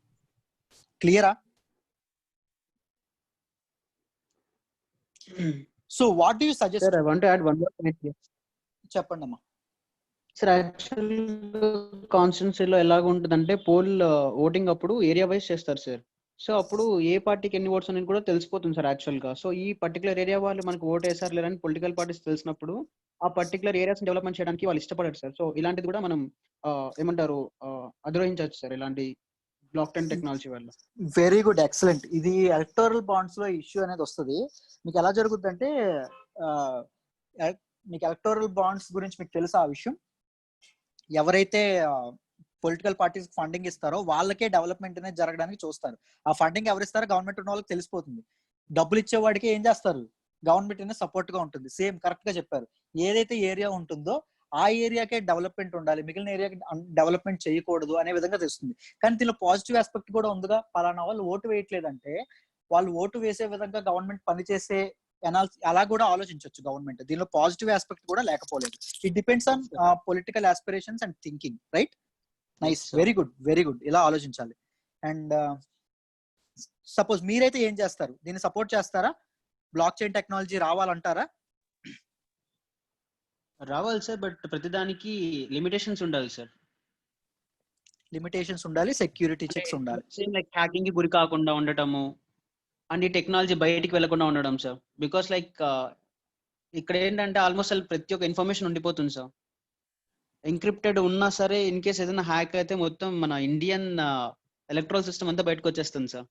క్లియరా? So what do you suggest? Sir, I want to add one more point here. చెప్పండి అమ్మా. సార్, యాక్చువల్ కాన్స్టిట్యున్సీలో ఎలాగ ఉంటుందంటే, పోల్ ఓటింగ్ అప్పుడు ఏరియా వైజ్ చేస్తారు సార్. సో అప్పుడు ఏ పార్టీకి ఎన్ని ఓట్స్ అనేది కూడా తెలిసిపోతుంది సార్ యాక్చువల్ గా. సో ఈ పర్టికులర్ ఏరియా వాళ్ళు మనకు ఓట్ వేసారు లేదని పొలిటికల్ పార్టీస్ తెలిసినప్పుడు ఆ పర్టికులర్ ఏరియాస్ డెవలప్మెంట్ చేయడానికి వాళ్ళు ఇష్టపడారు సార్. సో ఇలాంటిది కూడా మనం ఏమంటారు అధిరోహించవచ్చు సార్ ఇలాంటి బ్లాక్ చైన్ టెక్నాలజీ వల్ల. Very good, excellent. ఇది ఎలక్టోరల్ బాండ్స్ లో ఇష్యూ అనేది వస్తుంది. మీకు ఎలా జరుగుతుంది అంటే, మీకు ఎలక్టోరల్ బాండ్స్ గురించి మీకు తెలుసా ఆ విషయం? ఎవరైతే పొలిటికల్ పార్టీస్ ఫండింగ్ ఇస్తారో వాళ్ళకే డెవలప్మెంట్ అనేది జరగడానికి చూస్తారు. ఆ ఫండింగ్ ఎవరిస్తారో గవర్నమెంట్ ఉన్న వాళ్ళకి తెలిసిపోతుంది. డబ్బులు ఇచ్చేవాడికి ఏం చేస్తారు? గవర్నమెంట్ అనేది సపోర్ట్ గా ఉంటుంది. సేమ్ కరెక్ట్ గా చెప్పారు. ఏదైతే ఏరియా ఉంటుందో ఆ ఏరియాకే డెవలప్మెంట్ ఉండాలి, మిగిలిన ఏరియాకి డెవలప్మెంట్ చేయకూడదు అనే విధంగా తెలుస్తుంది. కానీ దీనిలో పాజిటివ్ ఆస్పెక్ట్ కూడా ఉందిగా. పలానా వాళ్ళు ఓటు వేయట్లేదంటే వాళ్ళు ఓటు వేసే విధంగా గవర్నమెంట్ పనిచేసే అలా కూడా ఆలోచించవచ్చు గవర్నమెంట్. దీనిలో పాజిటివ్ ఆస్పెక్ట్ కూడా లేకపోలేదు. It depends on political aspirations and thinking, right? Nice, very good. ఇలా ఆలోచించాలి. అండ్ సపోజ్ మీరైతే ఏం చేస్తారు? దీన్ని సపోర్ట్ చేస్తారా? బ్లాక్ చైన్ టెక్నాలజీ రావాలంటారా? రావాలి సార్, బట్ ప్రతిదానికి లిమిటేషన్స్ ఉండాలి సార్. లిమిటేషన్స్ ఉండాలి, సెక్యూరిటీ చెక్స్ ఉండాలి. సేమ్ లైక్ హ్యాకింగ్ కి గురి కాకుండా ఉండటము అండ్ ఈ టెక్నాలజీ బయటికి వెళ్లకుండా ఉండడం సార్. బికాస్ లైక్ ఇక్కడ ఏంటంటే ఆల్మోస్ట్ ప్రతి ఒక్క ఇన్ఫర్మేషన్ ఉండిపోతుంది సార్. ఎన్క్రిప్టెడ్ ఉన్నా సరే ఇన్ కేస్ ఏదైనా హ్యాక్ అయితే మొత్తం మన ఇండియన్ ఎలక్ట్రల్ సిస్టమ్ అంతా బయటకు వచ్చేస్తుంది సార్.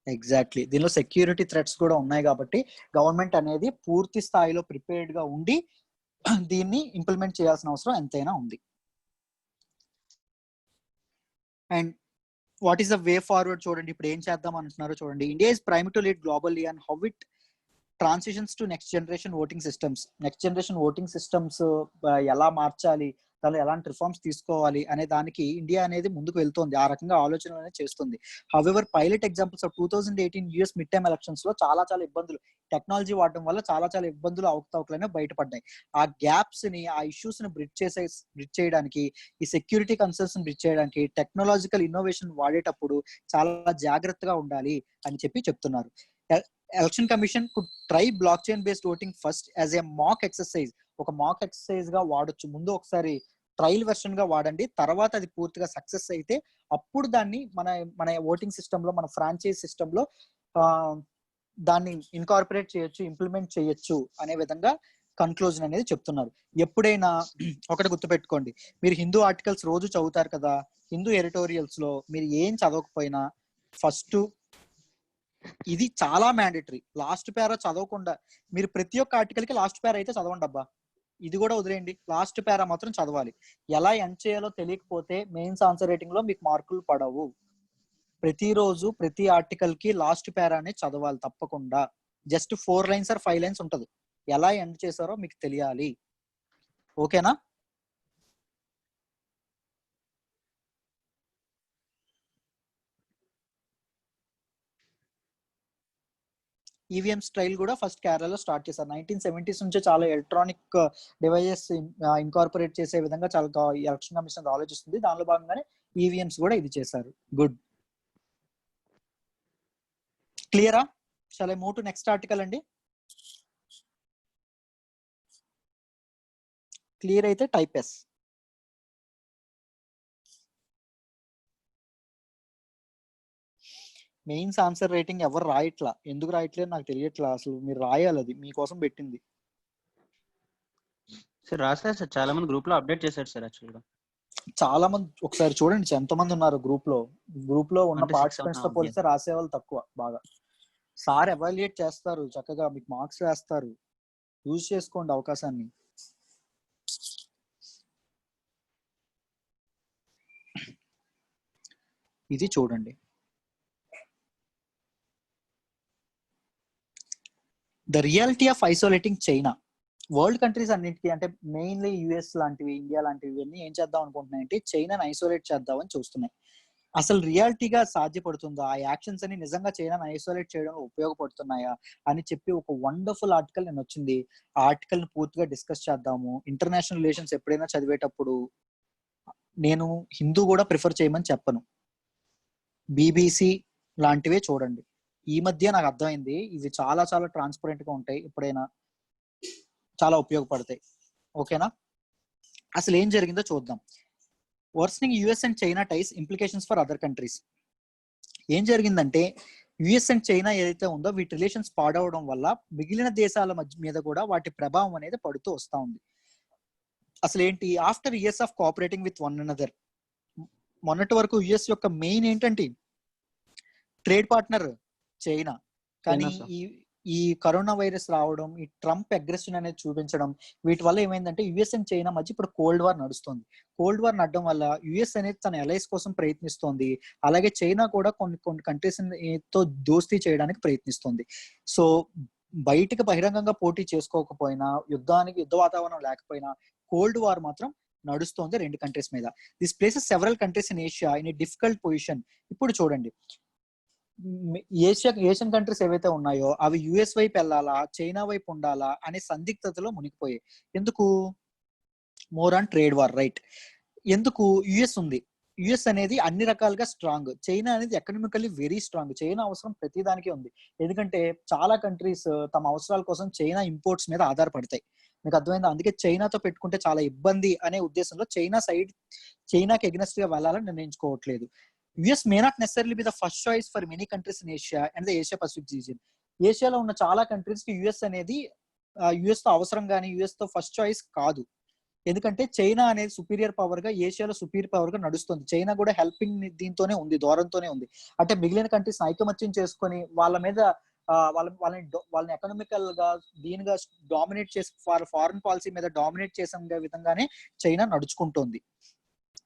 ఎగ్జాక్ట్లీ, దీనిలో సెక్యూరిటీ థ్రెట్స్ కూడా ఉన్నాయి కాబట్టి గవర్నమెంట్ అనేది పూర్తి స్థాయిలో ప్రిపేర్డ్ గా ఉండి దీన్ని ఇంప్లిమెంట్ చేయాల్సిన అవసరం ఎంతైనా ఉంది. And what is the way forward చూడండి, ఇప్పుడు ఏం చేద్దాం అంటున్నారో చూడండి. India is prime to lead globally and how it transitions to next generation voting systems. Next generation voting systems ఎలా మార్చాలి, దానిలో ఎలాంటి రిఫార్మ్స్ తీసుకోవాలి అనే దానికి ఇండియా అనేది ముందుకు వెళ్తోంది, ఆ రకంగా ఆలోచనలు అనేది చేస్తుంది. However pilot examples of 2018 US mid time elections లో చాలా ఇబ్బందులు, టెక్నాలజీ వాడడం వల్ల చాలా ఇబ్బందులు అవకతవకలనే బయటపడ్డాయి. ఆ గ్యాప్స్ ని, ఆ ఇష్యూస్ ని బ్రిడ్జ్ చేయడానికి, ఈ సెక్యూరిటీ కన్సర్న్స్ ని బ్రిడ్జ్ చేయడానికి టెక్నాలజికల్ ఇన్నోవేషన్ వాడేటప్పుడు చాలా జాగ్రత్తగా ఉండాలి అని చెప్తున్నారు. Election commission could try block chain based voting first as a mock exercise. ఒక మాక్ ఎక్సర్సైజ్ గా వాడొచ్చు, ముందు ఒకసారి ట్రయల్ వెర్షన్ గా వాడండి, తర్వాత అది పూర్తిగా సక్సెస్ అయితే అప్పుడు దాన్ని మన ఓటింగ్ సిస్టమ్ లో, మన ఫ్రాంచైజ్ సిస్టమ్ లో దాన్ని ఇన్కార్పొరేట్ చేయొచ్చు, ఇంప్లిమెంట్ చేయొచ్చు అనే విధంగా కన్క్లూజన్ అనేది చెప్తున్నారు. ఎప్పుడైనా ఒకటి గుర్తుపెట్టుకోండి, మీరు హిందూ ఆర్టికల్స్ రోజు చదువుతారు కదా, హిందూ ఎడిటోరియల్స్ లో మీరు ఏం చదవకపోయినా ఫస్ట్ ఇది చాలా మ్యాండేటరీ, లాస్ట్ పేరా చదవకుండా మీరు ప్రతి ఒక్క ఆర్టికల్ కి లాస్ట్ పేరా అయితే చదవండి అబ్బా, ఇది కూడా వదిలేయండి, లాస్ట్ పేరా మాత్రం చదవాలి. ఎలా ఎండ్ చేయాలో తెలియకపోతే మెయిన్స్ ఆన్సర్ రైటింగ్ లో మీకు మార్కులు పడవు. ప్రతిరోజు ప్రతి ఆర్టికల్ కి లాస్ట్ పేరానే చదవాలి తప్పకుండా. జస్ట్ 4 lines ఆర్ 5 lines ఉంటది, ఎలా ఎండ్ చేశారో మీకు తెలియాలి. ఓకేనా? ఈవీఎం స్టైల్ కూడా ఫస్ట్ కేరళలో స్టార్ట్ చేశారు. 1970s నుంచే చాలా ఎలక్ట్రానిక్ డివైజెస్ ఇన్కార్పొరేట్ చేసే విధంగా చాలా ఎలక్షన్ కమిషన్ ఆలోచిస్తుంది. దానిలో భాగంగానే ఈవీఎంస్ కూడా ఇది చేశారు. గుడ్, క్లియరా? Shall I move to next article అండి? క్లియర్ అయితే type yes. Mains answer writing ఎవరు రాయట్లా, ఎందుకు రాయట్లేదు నాకు తెలియట్లా అసలు. మీరు రాయాలి, అది మీకోసం పెట్టింది. సార్ రాశారు సార్, చాలా మంది గ్రూప్ లో అప్డేట్ చేశారు సార్. యాక్చువల్ గా చాలా మంది, ఒకసారి చూడండి ఎంతమంది ఉన్నారు గ్రూప్ లో ఉన్న పార్టిసిపెంట్స్ తో పోలిస్తే రాసే వాళ్ళు తక్కువ బాగా. సార్ ఎవాల్యుయేట్ చేస్తారు, చక్కగా మీకు మార్క్స్ వేస్తారు, యూజ్ చేసుకోండి అవకాశాన్ని. ఇది చూడండి, the reality of isolating China. World countries అన్నిటికీ, అంటే మెయిన్లీ యుఎస్ లాంటివి, ఇండియా లాంటివి ఇవన్నీ ఏం చేద్దాం అనుకుంటున్నాయంటే చైనాని ఐసోలేట్ చేద్దామని చూస్తున్నాయి. అసలు రియాలిటీగా సాధ్యపడుతుందా, ఆ యాక్షన్స్ అని నిజంగా చైనాని ఐసోలేట్ చేయడంలో ఉపయోగపడుతున్నాయా అని చెప్పి ఒక వండర్ఫుల్ ఆర్టికల్ నేను వచ్చింది. ఆ ఆర్టికల్ ని పూర్తిగా డిస్కస్ చేద్దాము. ఇంటర్నేషనల్ రిలేషన్స్ ఎప్పుడైనా చదివేటప్పుడు నేను హిందూ కూడా ప్రిఫర్ చేయమని చెప్పను, బీబీసీ లాంటివే చూడండి. ఈ మధ్య నాకు అర్థమైంది ఇవి చాలా ట్రాన్స్పరెంట్ గా ఉంటాయి, ఎప్పుడైనా చాలా ఉపయోగపడతాయి. ఓకేనా? అసలు ఏం జరిగిందో చూద్దాం. Worsening US and China ties implications for other countries. ఏం జరిగిందంటే యుఎస్ అండ్ చైనా ఏదైతే ఉందో వీటి రిలేషన్స్ పాడవడం వల్ల మిగిలిన దేశాల మీద కూడా వాటి ప్రభావం అనేది పడుతూ వస్తా ఉంది. అసలు ఏంటి, after years of cooperating with one another, మొన్నటి వరకు యుఎస్ యొక్క మెయిన్ ఏంటంటే ట్రేడ్ పార్ట్నర్ చైనా, కానీ ఈ కరోనా వైరస్ రావడం, ఈ ట్రంప్ అగ్రెషన్ అనేది చూపించడం, వీటి వల్ల ఏమైందంటే యుఎస్ అండ్ చైనా మధ్య ఇప్పుడు కోల్డ్ వార్ నడుస్తుంది. కోల్డ్ వార్ నడడం వల్ల యుఎస్ అనేది తన అలైస్ కోసం ప్రయత్నిస్తోంది, అలాగే చైనా కూడా కొన్ని కంట్రీస్ తో దోస్తీ చేయడానికి ప్రయత్నిస్తుంది. సో బయటకు బహిరంగంగా పోటీ చేసుకోకపోయినా, యుద్ధ వాతావరణం లేకపోయినా కోల్డ్ వార్ మాత్రం నడుస్తోంది రెండు కంట్రీస్ మీద. This places several countries in Asia in a difficult position. ఇప్పుడు చూడండి, ఏషియన్ కంట్రీస్ ఏవైతే ఉన్నాయో అవి యుఎస్ వైపు వెళ్ళాలా, చైనా వైపు ఉండాలా అనే సందిగ్ధతలో మునిగిపోయాయి. ఎందుకు? More on trade war, right? ఎందుకు? యుఎస్ ఉంది, యుఎస్ అనేది అన్ని రకాలుగా స్ట్రాంగ్, చైనా అనేది ఎకనామికల్లీ వెరీ స్ట్రాంగ్. చైనా అవసరం ప్రతిదానికి ఉంది, ఎందుకంటే చాలా కంట్రీస్ తమ అవసరాల కోసం చైనా ఇంపోర్ట్స్ మీద ఆధారపడతాయి. మీకు అర్థమైందా? అందుకే చైనాతో పెట్టుకుంటే చాలా ఇబ్బంది అనే ఉద్దేశంలో చైనాకి ఎగ్నెస్ట్ గా వెళ్ళాలని నిర్ణయించుకోవట్లేదు. US may not necessarily be the first choice for many countries in Asia and the Asia Pacific region. ఏషియాలో ఉన్న చాలా కంట్రీస్ కి యుఎస్ అనేది యుఎస్ తో అవసరం కానీ యుఎస్ తో ఫస్ట్ చాయిస్ కాదు. ఎందుకంటే చైనా అనేది సుపీరియర్ పవర్ గా, ఏషియాలో సుపీరియర్ పవర్ గా నడుస్తుంది. చైనా కూడా హెల్పింగ్ దీంతోనే ఉంది, దూరంతోనే ఉంది. అంటే మిగిలిన కంట్రీస్ ఐకమత్యం చేసుకొని వాళ్ళ మీద వాళ్ళని ఎకనామికల్ గా దీనిగా డామినేట్ చేసి ఫారెన్ పాలసీ మీద డామినేట్ చేసే విధంగానే చైనా నడుచుకుంటోంది.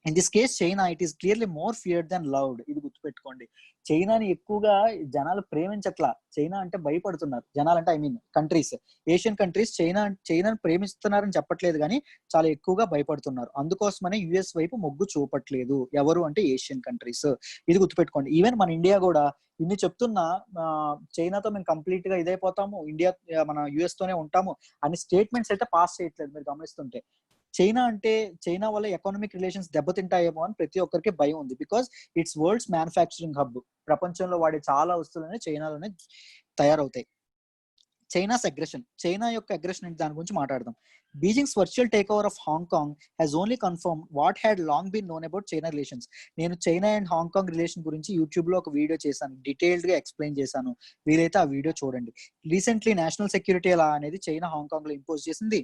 In this case China it is clearly more feared than loved. ఇది గుర్తుపెట్టుకోండి. చైనాని ఎక్కువగా జనాలు ప్రేమించట్లా, చైనా అంటే భయపడుతున్నారు జనాలు. అంటే I mean countries, Asian countries చైనాని ప్రేమిస్తున్నారని చెప్పట్లేదు కానీ చాలా ఎక్కువగా భయపడుతున్నారు. అందుకోసమనే యుఎస్ వైపు మొగ్గు చూపట్లేదు. ఎవరు అంటే ఏషియన్ కంట్రీస్. ఇది గుర్తుపెట్టుకోండి. ఈవెన్ మన ఇండియా కూడా ఇన్ని చెప్తున్నా చైనాతో మేము కంప్లీట్ గా ఇదైపోతాము, ఇండియా మన యుఎస్ తోనే ఉంటాము అని స్టేట్మెంట్స్ అయితే పాస్ చేయట్లేదు. మీరు గమనిస్తుంటే చైనా వల్ల ఎకనామిక్ రిలేషన్స్ దెబ్బతింటాయేమో అని ప్రతి ఒక్కరికి భయం ఉంది. Because it's world's manufacturing hub. ప్రపంచంలో వాడే చాలా వస్తువులనే చైనాలోనే తయారవుతాయి. చైనాస్ అగ్రెషన్, చైనా యొక్క అగ్రెషన్ అంటే దాని గురించి మాట్లాడదాం. Beijing's virtual take over of Hong Kong has only confirm what had long been known about China relations. నేను చైనా అండ్ హాంకాంగ్ రిలేషన్ గురించి యూట్యూబ్ లో ఒక వీడియో చేశాను, డీటెయిల్డ్ గా ఎక్స్ప్లెయిన్ చేశాను. వీలైతే ఆ వీడియో చూడండి. రీసెంట్లీ నేషనల్ సెక్యూరిటీ లా అనేది చైనా హాంకాంగ్ లో ఇంపోజ్ చేసింది.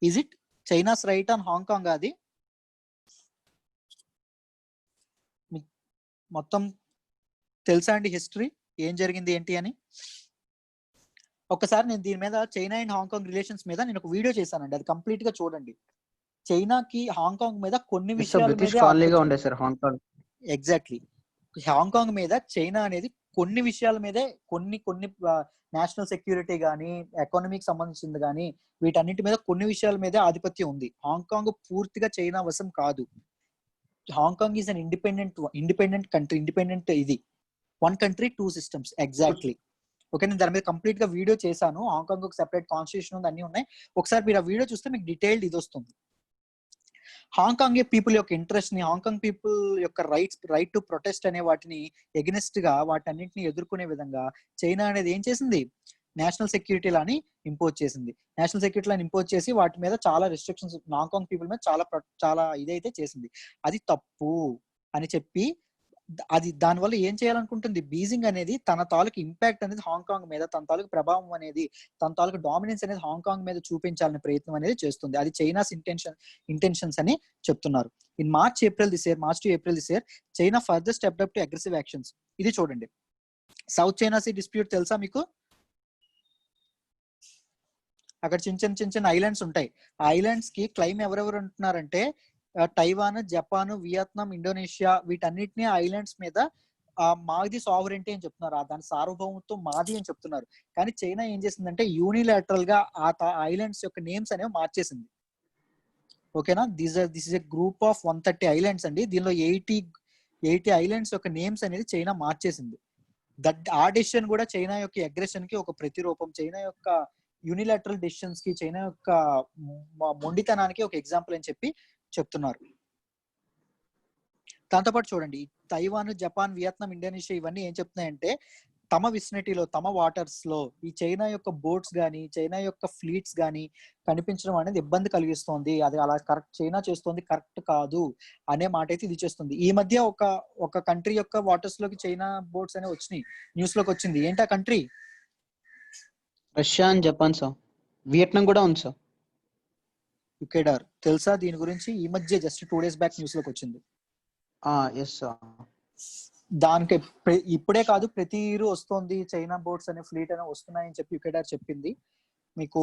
Is it China's right on Hong Kong? అది మొత్తం తెలుసా అండి హిస్టరీ ఏం జరిగింది ఏంటి అని? ఒకసారి నేను దీని మీద చైనా అండ్ హాంకాంగ్ రిలేషన్స్ మీద నేను ఒక వీడియో చేశానండి, అది కంప్లీట్ గా చూడండి. చైనాకి హాంకాంగ్ మీద కొన్ని విషయాల మీద ఎగ్జాక్ట్లీ హాంకాంగ్ మీద చైనా అనేది కొన్ని విషయాల మీదే కొన్ని నేషనల్ సెక్యూరిటీ కానీ ఎకానమీకి సంబంధించింది కానీ వీటన్నిటి మీద కొన్ని విషయాల మీదే ఆధిపత్యం ఉంది. హాంకాంగ్ పూర్తిగా చైనా వశం కాదు. Hong Kong is an independent country. Independent ఇది one country two systems exactly. Okay, నేను దాని మీద కంప్లీట్ గా వీడియో చేశాను. హాంకాంగ్ ఒక సెపరేట్ కాన్స్టిట్యూషన్ ఉంది, అన్ని ఉన్నాయి. ఒకసారి మీరు ఆ వీడియో చూస్తే మీకు డీటెయిల్డ్ ఇది వస్తుంది. హాంకాంగ్ పీపుల్ యొక్క ఇంట్రెస్ట్ ని, హాంకాంగ్ పీపుల్ యొక్క రైట్ టు ప్రొటెస్ట్ అనే వాటిని ఎగనెస్ట్ గా వాటన్నింటిని ఎదుర్కొనే విధంగా చైనా అనేది ఏం చేసింది, నేషనల్ సెక్యూరిటీ లాని ఇంపోజ్ చేసింది. నేషనల్ సెక్యూరిటీ లాని ఇంపోజ్ చేసి వాటి మీద చాలా రెస్ట్రిక్షన్స్ హాంకాంగ్ పీపుల్ మీద చాలా ఇదైతే చేసింది. అది తప్పు అని చెప్పి అది దానివల్ల ఏం చేయాలనుకుంటుంది బీజింగ్ అనేది, తన తాలూకు ఇంపాక్ట్ అనేది హాంకాంగ్ మీద, తన తాలూకు ప్రభావం అనేది, తన తాలూకు డామినెన్స్ అనేది హాంకాంగ్ మీద చూపించాలనే ప్రయత్నం అనేది చేస్తుంది. అది చైనాస్ ఇంటెన్షన్స్ అని చెప్తున్నారు. In March to April this year China further stepped up to aggressive actions. ఇది చూడండి. సౌత్ చైనా సీ డిస్ప్యూట్ తెలుసా మీకు? అక్కడ చిన్న ఐలాండ్స్ ఉంటాయి. ఆ ఐలాండ్స్ కి క్లైమ్ ఎవరెవరు అంటున్నారంటే టైవాన్, జపాన్, వియత్నాం, ఇండోనేషియా వీటన్నిటిని ఐలాండ్స్ మీద మాది సావరెంటీ అని చెప్తున్నారు. దాని సార్వభౌమత్వం మాది అని చెప్తున్నారు. కానీ చైనా ఏం చేసిందంటే యూనిలాటరల్ గా ఆ ఐలాండ్స్ యొక్క నేమ్స్ అనేవి మార్చేసింది. ఓకేనా, this is a group of 130 islands అండి. దీనిలో 80 ఐలాండ్స్ యొక్క నేమ్స్ అనేది చైనా మార్చేసింది. ఆ డెసిషన్ కూడా చైనా యొక్క అగ్రెషన్ కి ఒక ప్రతిరూపం. చైనా యొక్క యూనిలాటరల్ డెసిషన్స్ కి, చైనా యొక్క మొండితనానికి ఒక ఎగ్జాంపుల్ అని చెప్పి చెప్తున్నారు. దాంతోపాటు చూడండి, తైవాన్, జపాన్, వియత్నాం, ఇండోనేషియా ఇవన్నీ ఏం చెప్తున్నాయంటే తమ విసినిటీలో, తమ వాటర్స్ లో ఈ చైనా యొక్క బోట్స్ గానీ, చైనా యొక్క ఫ్లీట్స్ గానీ కనిపించడం అనేది ఇబ్బంది కలిగిస్తోంది. అది అలా చైనా చేస్తోంది కరెక్ట్ కాదు అనే మాట అయితే ఇది చేస్తుంది. ఈ మధ్య ఒక కంట్రీ యొక్క వాటర్స్ లోకి చైనా బోట్స్ అనేవి వచ్చినాయి, న్యూస్ లోకి వచ్చింది. ఏంటి ఆ country? Russia and Japan sir. Vietnam కూడా ఉంది సార్. యుకేడార్ తెలుసా దీని గురించి? ఈ మధ్య జస్ట్ 2 days బ్యాక్ న్యూస్ లోకి వచ్చింది. Yes sir. దానికి ఇప్పుడే కాదు, ప్రతి ఇయర్ వస్తుంది చైనా బోట్స్ అనే ఫ్లీట్ అనే వస్తున్నాయని చెప్పి యుకేడార్ చెప్పింది. మీకు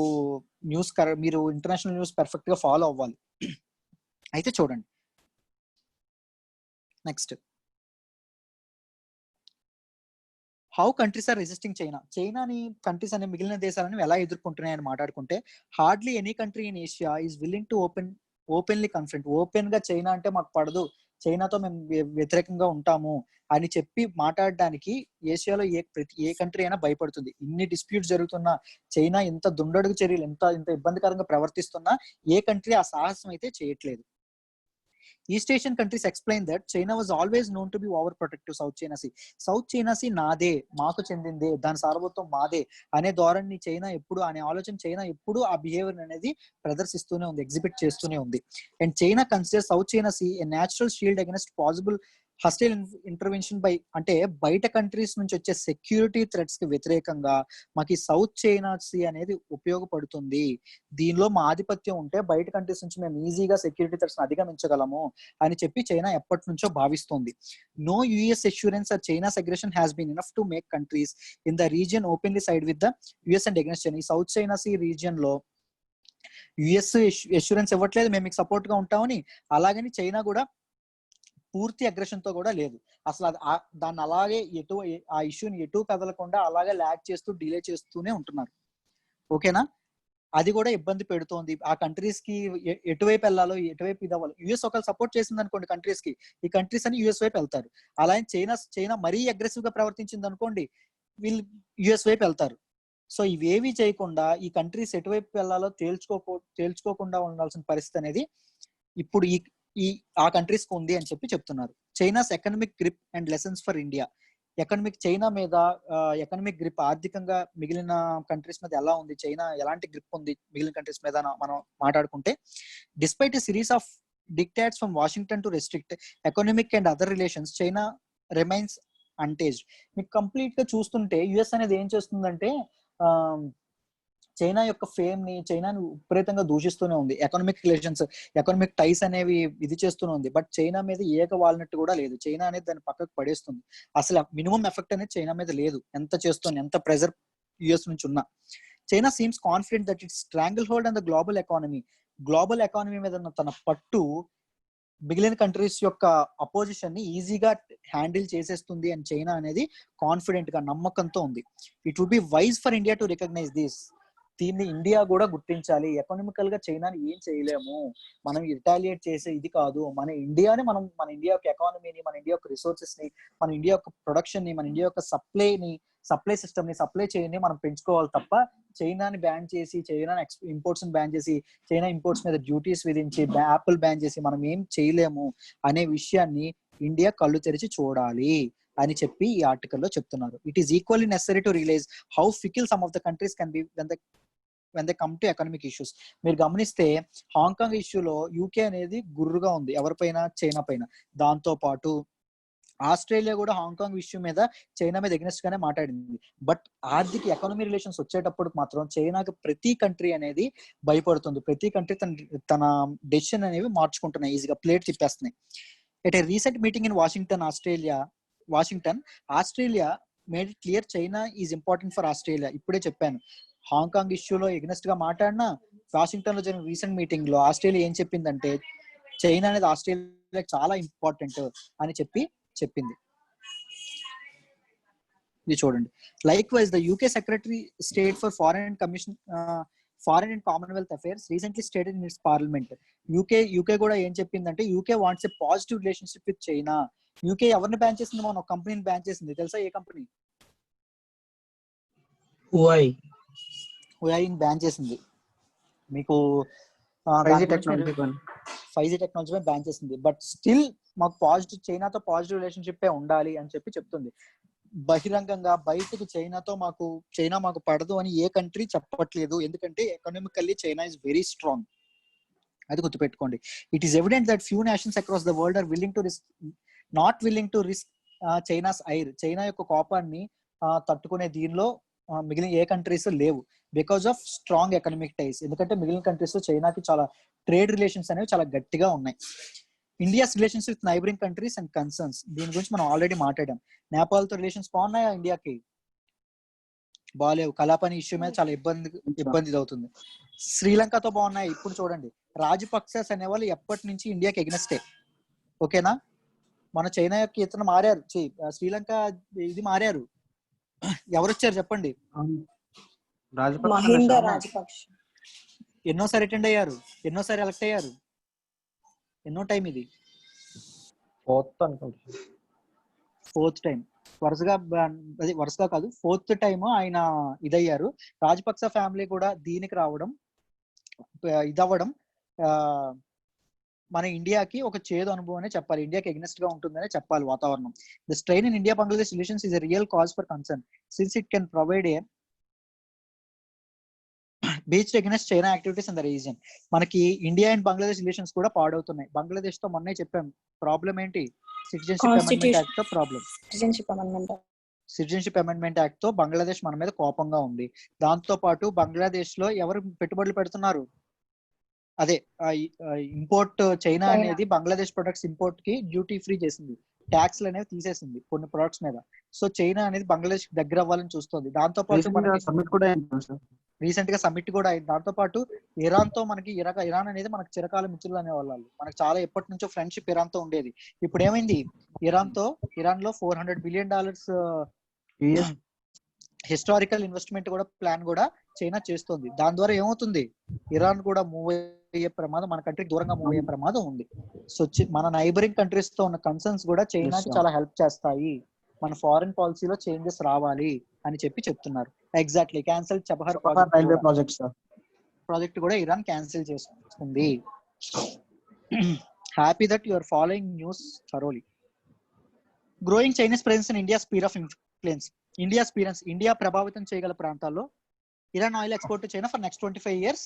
న్యూస్ మీరు ఇంటర్నేషనల్ న్యూస్ పర్ఫెక్ట్ గా ఫాలో అవ్వాలి. అయితే చూడండి next, how countries are resisting China. చైనాని కంట్రీస్ అనే మిగిలిన దేశాలను ఎలా ఎదుర్కొంటున్నాయని మాట్లాడుకుంటే, hardly any country in Asia is willing to openly confront. Open గా చైనా అంటే మాకు పడదు, చైనాతో మేము వ్యతిరేకంగా ఉంటాము అని చెప్పి మాట్లాడడానికి ఏషియాలో ఏ కంట్రీ అయినా భయపడుతుంది. ఇన్ని డిస్ప్యూట్స్ జరుగుతున్నా, చైనా ఇంత దుండడుగు చర్యలు, ఇంత ఇబ్బందికరంగా ప్రవర్తిస్తున్నా ఏ కంట్రీ ఆ సాహసం అయితే చేయట్లేదు. East Asian countries explain that China was always known to be over protective South China Sea. South China Sea నాదే, మాకు చెందిందే, దాని సార్వభౌమత్వం మాదే అనే ధోరణి చైనా ఎప్పుడు, అనే ఆలోచన చైనా ఎప్పుడు ఆ బిహేవియర్ అనేది ప్రదర్శిస్తూనే ఉంది, ఎగ్జిబిట్ చేస్తూనే ఉంది. And China consider South China Sea a natural shield against possible hostile intervention by, అంటే బయట కంట్రీస్ నుంచి వచ్చే సెక్యూరిటీ థ్రెట్స్ కి వ్యతిరేకంగా మాకు ఈ సౌత్ చైనా సీ అనేది ఉపయోగపడుతుంది. దీనిలో మా ఆధిపత్యం ఉంటే బయట కంట్రీస్ నుంచి మేము ఈజీగా సెక్యూరిటీ థ్రెట్స్ అధిగమించగలము అని చెప్పి చైనా ఎప్పటి నుంచో భావిస్తోంది. No US assurance or China's aggression has been enough to make countries in the region openly side with the US and against China. ఈ సౌత్ చైనా సీ రీజియన్ లో యుఎస్ అష్యూరెన్స్ ఇవ్వట్లేదు మేము మీకు సపోర్ట్ గా ఉంటామని, అలాగని చైనా కూడా పూర్తి అగ్రెషన్ తో కూడా లేదు. అసలు దాన్ని అలాగే ఆ ఇష్యూని ఎటు కదలకుండా అలాగే ల్యాగ్ చేస్తూ డిలే చేస్తూనే ఉంటున్నారు. ఓకేనా, అది కూడా ఇబ్బంది పెడుతోంది ఆ కంట్రీస్ కి. ఎటువైపు వెళ్ళాలో, ఎటువైపు ఇది అవ్వాలి. యుఎస్ ఒకళ్ళు సపోర్ట్ చేసింది అనుకోండి కంట్రీస్ కి, ఈ కంట్రీస్ అని యుఎస్ వైపు వెళ్తారు. అలాగే చైనా మరీ అగ్రెసివ్ గా ప్రవర్తించింది అనుకోండి, వీళ్ళు యుఎస్ వైపు వెళ్తారు. సో ఇవేవి చేయకుండా ఈ కంట్రీస్ ఎటువైపు వెళ్ళాలో తేల్చుకోకుండా ఉండాల్సిన పరిస్థితి అనేది ఇప్పుడు ఆ కంట్రీస్ కు ఉంది అని చెప్పి చెప్తున్నారు. China's economic grip and lessons for India. China మీద ఎకనామిక్ గ్రిప్, ఆర్థికంగా మిగిలిన కంట్రీస్ మీద ఎలా ఉంది, చైనా ఎలాంటి గ్రిప్ ఉంది మిగిలిన కంట్రీస్ మీద మనం మాట్లాడుకుంటే, despite a series of dictates from Washington to restrict economic and other relations, China remains untagged. మీకు కంప్లీట్ గా చూస్తుంటే యుఎస్ అనేది ఏం చేస్తుందంటే చైనా యొక్క ఫేమ్ ని, చైనాని విపరీతంగా దూషిస్తూనే ఉంది. ఎకనామిక్ రిలేషన్స్, ఎకనామిక్ టైస్ అనేవి ఇది చేస్తూనే ఉంది. బట్ చైనా మీద ఏక వాలినట్టు కూడా లేదు. చైనా అనేది దాన్ని పక్కకు పడేస్తుంది. అసలు మినిమం ఎఫెక్ట్ అనేది చైనా మీద లేదు, ఎంత చేస్తుంది, ఎంత ప్రెజర్ యుఎస్ నుంచి ఉన్నా. China seems confident that it's స్ట్రాంగిల్ hold on the global economy మీద ఉన్న తన పట్టు మిగిలిన కంట్రీస్ యొక్క అపోజిషన్ ని ఈజీగా హ్యాండిల్ చేసేస్తుంది అని చైనా అనేది కాన్ఫిడెంట్ గా, నమ్మకంతో ఉంది. It would be wise for India to recognize this. దీన్ని ఇండియా కూడా గుర్తించాలి. ఎకనామికల్ గా చైనాని ఏం చేయలేము, మనం రిటాలియేట్ చేసే ఇది కాదు. మన ఇండియా యొక్క ఎకానమీని, మన ఇండియా యొక్క రిసోర్సెస్ ని, మన ఇండియా యొక్క ప్రొడక్షన్ ని, మన ఇండియా యొక్క సప్లై సిస్టమ్ ని, సప్లై చైన్ ని మనం పెంచుకోవాలి తప్ప చైనాని బ్యాన్ చేసి, చైనా ఇంపోర్ట్స్ బ్యాన్ చేసి, చైనా ఇంపోర్ట్స్ మీద డ్యూటీస్ విధించి, యాపిల్ బ్యాన్ చేసి మనం ఏం చేయలేము అనే విషయాన్ని ఇండియా కళ్ళు తెరిచి చూడాలి అని చెప్పి ఈ ఆర్టికల్లో చెప్తున్నారు. It is equally necessary to realise how fickle some of the countries can be when they come to economic issues. మీరు గమనిస్తే హాంకాంగ్ ఇష్యూలో యూకే అనేది గుర్రుగా ఉంది ఎవరిపైన, చైనా పైన. దాంతో పాటు ఆస్ట్రేలియా కూడా హాంకాంగ్ ఇష్యూ మీద చైనా మీద ఎగ్నెస్ట్ గానే మాట్లాడింది. బట్ ఆర్థిక ఎకానమీ రిలేషన్స్ వచ్చేటప్పుడు మాత్రం చైనాకి ప్రతి కంట్రీ అనేది భయపడుతుంది. ప్రతి కంట్రీ తన డెసిషన్ అనేవి మార్చుకుంటున్నాయి, ఈజీగా ప్లేట్ తిప్పేస్తున్నాయి. At a recent meeting in Washington, Australia made it clear China is important for Australia. ఇప్పుడే చెప్పాను, హాంకాంగ్ ఇష్యూలో ఎగ్నెస్ట్ గా మాట్లాడినా వాషింగ్టన్ లో జరిగిన రీసెంట్ మీటింగ్ లో ఆస్ట్రేలియా ఏం చెప్పిందంటే చైనా అనేది ఆస్ట్రేలియా చాలా ఇంపార్టెంట్ అని చెప్పింది. ఇది చూడండి. Like wise the UK secretary state for foreign and Commonwealth affairs recently stated in it's parliament. UK కూడా ఏం చెప్పిందంటే UK wants a positive relationship with China. UK ఎవరిని బ్యాన్ చేసింది? మన ఒక కంపెనీని బ్యాన్ చేసింది. తెలుసా ఏ కంపెనీ? హువాయిని బ్యాన్ చేసింది. మీకు 5G టెక్నాలజీ బ్యాన్ చేసింది. బట్ స్టిల్ మాకు చైనాతో పాజిటివ్ రిలేషన్షిప్ ఉండాలి అని చెప్తుంది. బహిరంగంగా బయటకు చైనా మాకు పడదు అని ఏ కంట్రీ చెప్పట్లేదు. ఎందుకంటే economically China is very strong. అది గుర్తుపెట్టుకోండి. It is evident that few nations across the world are not willing to risk China's ire. China యొక్క కోపాన్ని తట్టుకునే దీనిలో మిగిలిన ఏ కంట్రీస్ లేవు, because of strong economic ties. ఎందుకంటే మిగిలిన కంట్రీస్ చైనాకి చాలా ట్రేడ్ రిలేషన్స్ అనేవి చాలా గట్టిగా ఉన్నాయి. India's relations with neighbouring countries and concerns, దీని గురించి మనం ఆల్రెడీ మాట్లాడాం. నేపాల్ తో రిలేషన్స్ బాగున్నాయా? ఇండియాకి బాగాలేవు. కలాపని ఇష్యూ మీద చాలా ఇబ్బంది అవుతుంది. శ్రీలంకతో బాగున్నాయి. ఇప్పుడు చూడండి, రాజపక్సెస్ అనేవాళ్ళు ఎప్పటి నుంచి ఇండియాకి ఎగ్నెస్టే. ఓకేనా, మన చైనా యొక్క ఇతను మారారు, శ్రీలంక ఇది మారారు. ఎవరు వచ్చారు చెప్పండి? మహిందా రాజపక్ష. ఎన్నోసారి అటెండ్ అయ్యారు, ఎన్నోసారి ఎలక్ట్ అయ్యారు, ఎన్నో టైం ఇది? Fourth time. వరుసగా కాదు, ఫోర్త్ టైం ఆయన ఇదయ్యారు. రాజపక్స ఫ్యామిలీ కూడా దీనికి రావడం, ఇదవ్వడం మన ఇండియాకి ఒక చేదు అనుభవం అనే చెప్పాలి, ఇండియాకి ఎగ్నెస్ట్ గా ఉంటుందనే చెప్పాలి వాతావరణం. The strain in India Bangladesh relations is a real cause for concern since it can provide a beach against China activities in the reason. మనకి ఇండియా అండ్ బంగ్లాదేశ్ రిలేషన్స్ కూడా పాడవుతున్నాయి. బంగ్లాదేశ్ తో మొన్నే చెప్పాం ప్రాబ్లం ఏంటి, సిటిజన్షిప్ అమెండ్మెంట్ యాక్ట్ తో ప్రాబ్లం. సిటిజన్షిప్ అమెండ్మెంట్ యాక్ట్ తో బంగ్లాదేశ్ మన మీద కోపంగా ఉంది. దాంతో పాటు బంగ్లాదేశ్ లో ఎవరు పెట్టుబడులు పెడుతున్నారు, అదే ఇంపోర్ట్ చైనా అనేది బంగ్లాదేశ్ ప్రొడక్ట్స్ ఇంపోర్ట్ కి డ్యూటీ ఫ్రీ చేసింది, ట్యాక్స్ అనేవి తీసేసింది కొన్ని ప్రొడక్ట్స్ మీద. సో చైనా అనేది బంగ్లాదేశ్ దగ్గర అవ్వాలని చూస్తుంది. దాంతో పాటు సబ్మిట్ కూడా రీసెంట్ గా సమ్మిట్ కూడా అయింది. దాంతో పాటు ఇరాన్ తో మనకి ఇరాన్ అనేది మనకి చిరకాల మిత్రులు అనేవాళ్ళు, మనకి చాలా ఎప్పటి నుంచో ఫ్రెండ్షిప్ ఇరాన్ తో ఉండేది. ఇప్పుడు ఏమైంది, ఇరాన్ లో $400 బిలియన్ హిస్టారికల్ ఇన్వెస్ట్మెంట్ కూడా ప్లాన్ కూడా చైనా చేస్తుంది. దాని ద్వారా ఏమవుతుంది, ఇరాన్ కూడా మూవ్ అయ్యే ప్రమాదం, మన కంట్రీకి దూరంగా మూవ్ అయ్యే ప్రమాదం ఉంది. సో మన నైబరింగ్ కంట్రీస్ తో ఉన్న కన్సర్న్స్ కూడా చైనాకి చాలా హెల్ప్ చేస్తాయి, మన ఫారెన్ పాలసీలో చేంజెస్ రావాలి అని చెప్తున్నారు. Exactly cancel Chabahar railway project కూడా ఇరాన్ క్యాన్సిల్ చేస్తుంది. Happy that you are following news thoroughly. Growing Chinese presence in India sphere of influence. India ప్రభావితం చేయగల ప్రాంతాల్లో Iran oil export to China for next 25 years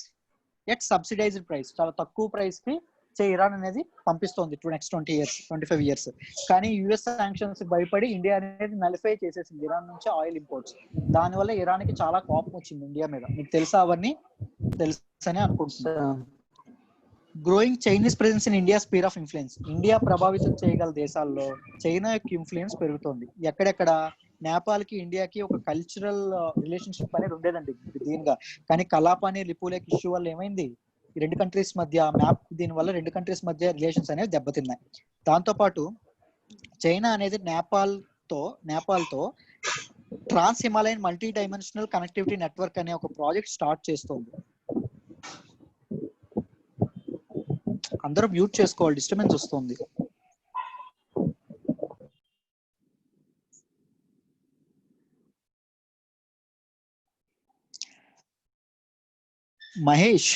at subsidised price. చాలా తక్కువ price కి Iran అనేది పంపిస్తోంది next 25 years. కానీ US sanctions భయపడి ఇండియా అనేది నలిఫై చేసేసింది ఇరాన్ నుంచి ఆయిల్ ఇంపోర్ట్స్. దానివల్ల ఇరాన్ కి చాలా కోపం వచ్చింది ఇండియా మీద. మీకు తెలుసా అవన్నీ? తెలుసని అనుకుంటున్నాను. Growing Chinese presence in India sphere of influence. India ప్రభావితం చేయగల దేశాల్లో చైనా యొక్క ఇన్ఫ్లుయెన్స్ పెరుగుతోంది. ఎక్కడెక్కడ, నేపాల్ కి ఇండియాకి ఒక కల్చరల్ రిలేషన్షిప్ అనేది ఉండేదండి దీనిగా. కానీ కలాపాని లిపులేక్ ఇష్యూ వల్ల ఏమైంది, రెండు కంట్రీస్ మధ్య దీని వల్ల రెండు కంట్రీస్ మధ్య రిలేషన్స్ అనేవి దెబ్బతిన్నాయి. దాంతో పాటు చైనా అనేది నేపాల్ తో trans Himalayan multi dimensional connectivity network అనే ఒక ప్రాజెక్ట్ స్టార్ట్ చేస్తోంది. అందరూ మ్యూట్ చేసుకోవాలి, డిస్టర్బెన్స్ వస్తుంది. Mahesh,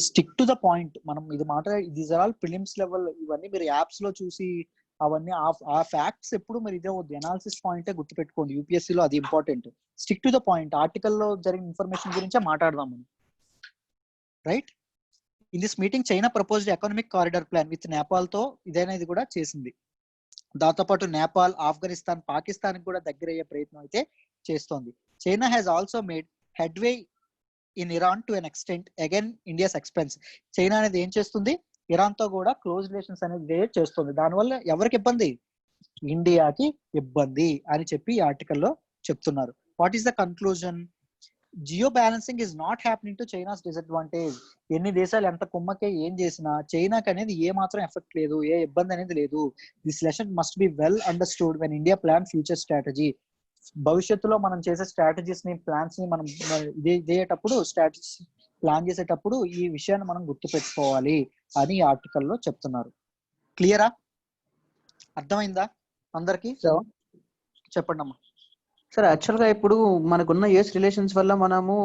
stick to the point. మనం ఇది these are all prelims level. ఇవన్నీ మీరు యాప్స్ లో చూసి అవన్నీ ఆ ఫ్యాక్ట్స్ ఎప్పుడు మరి ఇదే వద్దు, ఎనాలిసిస్ పాయింటే గుర్తుపెట్టుకోండి. యూపీఎస్సీ లో అది important. Stick to the point. ఆర్టికల్లో జరిగిన ఇన్ఫర్మేషన్ గురించే మాట్లాడదాం మనం, right? In this meeting China proposed economic corridor plan with Nepal తో ఇదేనేది కూడా చేసింది. దాంతో పాటు నేపాల్, ఆఫ్ఘనిస్తాన్, పాకిస్తాన్ కూడా దగ్గర అయ్యే ప్రయత్నం అయితే చేస్తోంది. China has also made headway in Iran to an extent again India's expense. China అనేది ఏం చేస్తుంది, ఇరాన్ తో కూడా క్లోజ్ రిలేషన్స్ అనేది చేస్తుంది. దానివల్ల ఎవరికి ఇబ్బంది, ఇండియాకి ఇబ్బంది అని చెప్పి ఈ ఆర్టికల్లో చెప్తున్నారు. What is the conclusion? Geo balancing is not happening to China's disadvantage. ఎన్ని దేశాలు ఎంత కుమ్మకే ఏం చేసినా చైనాకి అనేది ఏ మాత్రం ఎఫెక్ట్ లేదు, ఏ ఇబ్బంది అనేది లేదు. This lesson must be well understood when India plan future strategy. భవిష్యత్తులో మనం చేసే స్ట్రాటజీస్ ని, ప్లాన్స్ ని మనం స్ట్రాటజీస్ ప్లాన్ చేసేటప్పుడు ఈ విషయాన్ని మనం గుర్తుపెట్టుకోవాలి అని ఈ ఆర్టికల్లో చెప్తున్నారు. క్లియరా? అర్థమైందా అందరికి? చెప్పండి అమ్మా. సార్ యాక్చువల్ గా ఇప్పుడు మనకున్న యుఎస్ రిలేషన్స్ వల్ల మనము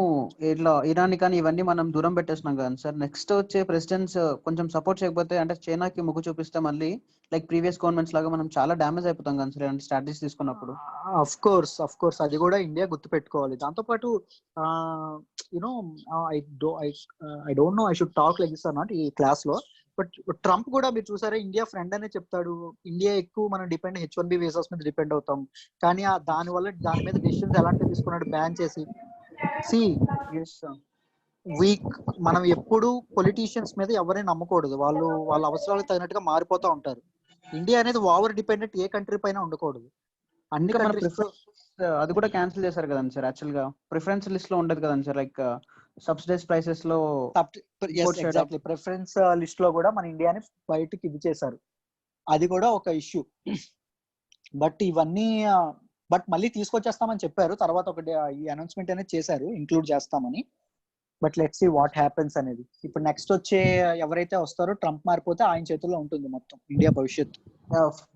ఇట్లా ఇరాన్ కానీ ఇవన్నీ మనం దూరం పెట్టేస్తున్నాం కదా సార్. నెక్స్ట్ వచ్చే ప్రెసిడెంట్స్ కొంచెం సపోర్ట్ చేయకపోతే, అంటే చైనాకి మొగ్గు చూపిస్తే మళ్ళీ లైక్ ప్రీవియస్ గవర్నమెంట్స్ లాగా మనం చాలా డ్యామేజ్ అయిపోతాం కదా సార్ ఇలాంటి స్ట్రాటజీస్ తీసుకున్నప్పుడు. అఫ్ కోర్స్ అది కూడా ఇండియా గుర్తుపెట్టుకోవాలి. దాంతో పాటు you know I don't know I should talk like this or not ఈ క్లాస్ లో, బట్ ట్రంప్ కూడా మీరు చూసారా, ఇండియా ఫ్రెండ్ అనే చెప్తాడు. ఇండియా ఎక్కువ మనం H1B వీసాస్ మీద డిపెండ్ అవుతాం. కానీ దాని మీద డెసిషన్స్ ఎలాంటివి తీసుకున్నాడు, బ్యాన్ చేసి. మనం ఎప్పుడు పొలిటీషియన్స్ మీద ఎవరైనా నమ్మకూడదు, వాళ్ళ అవసరాలకు తగినట్టుగా మారిపోతా ఉంటారు. ఇండియా అనేది ఓవర్ డిపెండెంట్ ఏ కంట్రీ పైన ఉండకూడదు. అన్ని కంట్రీస్ అది కూడా క్యాన్సిల్ చేశారు కదండి సార్. యాక్చువల్ గా ప్రిఫరెన్స్ లిస్ట్ లో ఉండదు కదండి సార్, లైక్ సబ్సిడైజ్ ప్రైసెస్ లో. ఎగ్జాక్ట్లీ, ప్రిఫరెన్స్ లిస్ట్ లో కూడా మన ఇండియాని బయటకి ఇది చేశారు. అది కూడా ఒక ఇష్యూ. బట్ మళ్ళీ తీసుకొచ్చేస్తామని చెప్పారు. తర్వాత ఒకటి ఈ అనౌన్స్మెంట్ అనేది చేశారు, ఇంక్లూడ్ చేస్తామని. But let's see what happens అనేది. ఇప్పుడు నెక్స్ట్ వచ్చే ఎవరైతే వస్తారో, ట్రంప్ మారిపోతే ఆయన చేతుల్లో ఉంటుంది మొత్తం ఇండియా భవిష్యత్తు.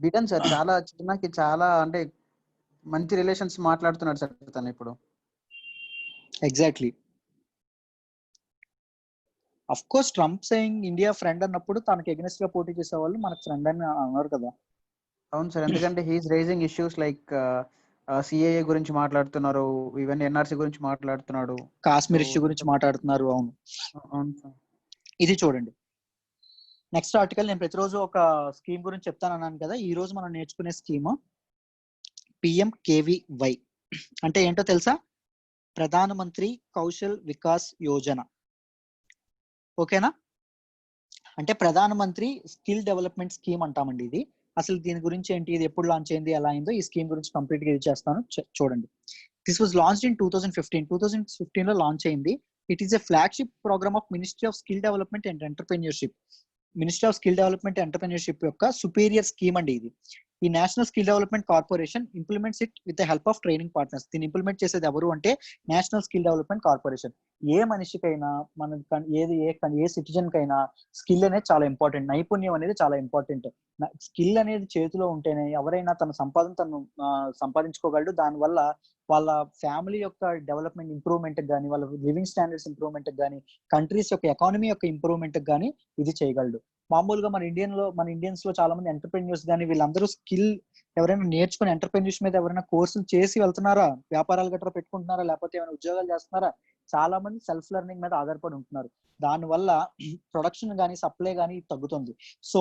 బిడెన్ సార్ చాలా చైనాకి చాలా అంటే మంచి రిలేషన్స్ మాట్లాడుతున్నాడు సార్ తను ఇప్పుడు. Exactly. Of course Trump saying India friend అన్నప్పుడు తనకి ఎగ్నెస్ట్ గా పోటీ చేసే వాళ్ళు మనకు ఫ్రెండ్ అని అన్నారు కదా. అవును సార్, ఎందుకంటే he is raising issues like CAA గురించి మాట్లాడుతున్నారు, ఈవెన్ ఎన్ఆర్సీ గురించి మాట్లాడుతున్నాడు, కాశ్మీర్ ఇష్యూ గురించి మాట్లాడుతున్నారు. అవును, అవును సార్. ఇది చూడండి నెక్స్ట్ ఆర్టికల్. నేను ప్రతిరోజు ఒక స్కీమ్ గురించి చెప్తాను అన్నాను కదా, ఈ రోజు మనం నేర్చుకునే స్కీమ్ పిఎంకేవివై అంటే ఏంటో తెలుసా? ప్రధాన మంత్రి కౌశల్ వికాస్ యోజన. ఓకేనా? అంటే Pradhan Mantri skill development scheme అంటామండి ఇది. అసలు దీని గురించి ఏంటి, ఇది ఎప్పుడు లాంచ్ అయింది, ఎలా అయిందో ఈ స్కీమ్ గురించి కంప్లీట్ గా ఇది చేస్తాను, చూడండి. దిస్ వాజ్ లాంచ్డ్ ఇన్ 2015 లో లాంచ్ అయింది. It is a flagship programme of ministry of skill development and entrepreneurship. Ministry of skill development and entrepreneurship యొక్క సుపీరియర్ స్కీమ్ అండి ఇది. ఈ national skill development corporation implements it with the help of training partners. దీన్ని implement చేసేది ఎవరు అంటే national skill development corporation. ఏ మనిషికైనా ఏ సిటిజన్ కైనా స్కిల్ అనేది చాలా ఇంపార్టెంట్, నైపుణ్యం అనేది చాలా ఇంపార్టెంట్. స్కిల్ అనేది చేతిలో ఉంటేనే ఎవరైనా తన సంపాదన తను సంపాదించుకోగలడు. దానివల్ల వాళ్ళ ఫ్యామిలీ యొక్క డెవలప్మెంట్ ఇంప్రూవ్మెంట్ కానీ, వాళ్ళ లివింగ్ స్టాండర్డ్స్ ఇంప్రూవ్మెంట్ కానీ, కంట్రీస్ యొక్క ఎకానమీ యొక్క ఇంప్రూవ్మెంట్ కానీ ఇది చేయగలడు. మామూలుగా మన ఇండియన్స్ లో చాలా మంది ఎంటర్ప్రెన్యూర్స్ కానీ వీళ్ళందరూ స్కిల్ ఎవరైనా నేర్చుకుని ఎంటర్ప్రెన్యూర్స్ మీద ఎవరైనా కోర్సులు చేసి వెళ్తున్నారా, వ్యాపారాలు గట్రా పెట్టుకుంటున్నారా, లేకపోతే ఏమైనా ఉద్యోగాలు చేస్తున్నారా? చాలా మంది సెల్ఫ్ లెర్నింగ్ మీద ఆధారపడి ఉంటున్నారు. దానివల్ల ప్రొడక్షన్ కానీ సప్లై కానీ తగ్గుతుంది. సో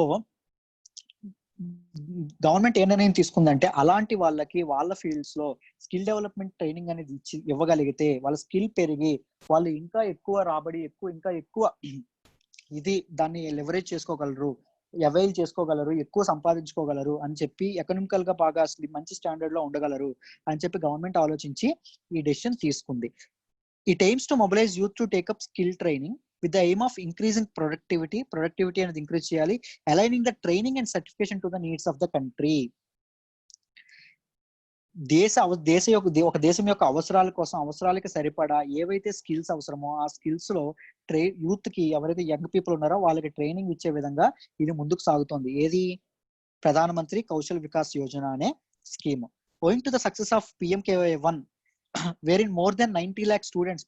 గవర్నమెంట్ ఏ నిర్ణయం తీసుకుందంటే అలాంటి వాళ్ళకి వాళ్ళ ఫీల్డ్స్ లో స్కిల్ డెవలప్మెంట్ ట్రైనింగ్ అనేది ఇవ్వగలిగితే వాళ్ళ స్కిల్ పెరిగి వాళ్ళు ఇంకా ఎక్కువ రాబడి ఇంకా ఎక్కువ ఇది దాన్ని లెవరేజ్ చేసుకోగలరు, అవైల్ చేసుకోగలరు, ఎక్కువ సంపాదించుకోగలరు అని చెప్పి, ఎకనామికల్ గా బాగా మంచి స్టాండర్డ్ లో ఉండగలరు అని చెప్పి గవర్నమెంట్ ఆలోచించి ఈ డెసిషన్ తీసుకుంది. It aims to mobilise youth to take up skill training with the aim of increasing productivity అనేది ఇంక్రీజ్ చేయాలి, aligning the training and certification to the needs of the country. ఒక దేశం యొక్క అవసరాలకి సరిపడా ఏవైతే స్కిల్స్ అవసరమో ఆ స్కిల్స్ లో యూత్ కి, ఎవరైతే యంగ్ పీపుల్ ఉన్నారో వాళ్ళకి ట్రైనింగ్ ఇచ్చే విధంగా ఇది ముందుకు సాగుతోంది. ఏది? ప్రధాన మంత్రి కౌశల్ వికాస్ యోజన అనే scheme. owing to the success of PMKVY1 wherein more than 90 lakh students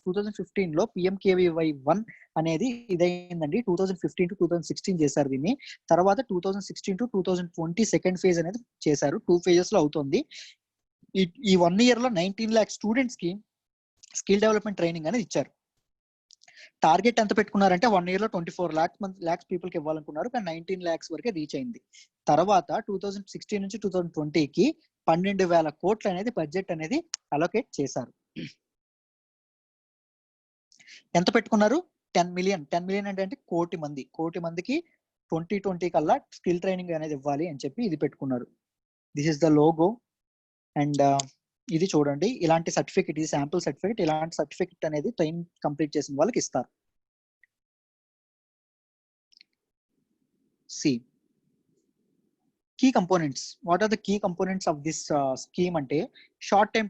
2015 లో PMKVY1 అనేది ఇదైందండి. 2015 to 2016 చేశారు దీన్ని. తర్వాత 2016 to 2020 సెకండ్ ఫేజ్ అనేది చేశారు. 2 phases లో అవుతుంది. ఈ 1 year లో 19 lakh స్టూడెంట్స్ కి స్కిల్ డెవలప్మెంట్ ట్రైనింగ్ అనేది ఇచ్చారు. టార్గెట్ ఎంత పెట్టుకున్నారంటే 1 year లో 24 lakhs పీపుల్ కి ఇవ్వాలనుకున్నారు, కానీ 19 lakhs వరకే రీచ్ అయింది. తర్వాత 2016 నుంచి 2020కి 12,000 కోట్లు అనేది బడ్జెట్ అనేది అలొకేట్ చేశారు. ఎంత పెట్టుకున్నారు? 10 million అంటే కోటి మందికి 2020 కల్లా స్కిల్ ట్రైనింగ్ అనేది ఇవ్వాలి అని చెప్పి ఇది పెట్టుకున్నారు. This is the logo. And ఇది చూడండి, ఇలాంటి సర్టిఫికెట్, ఇది శాంపుల్ సర్టిఫికెట్. ఇలాంటి సర్టిఫికెట్ అనేది ట్రైనింగ్ కంప్లీట్ చేసిన వాళ్ళకి ఇస్తారు. See key components. What are the key components of this scheme అంటే షార్ట్ టైం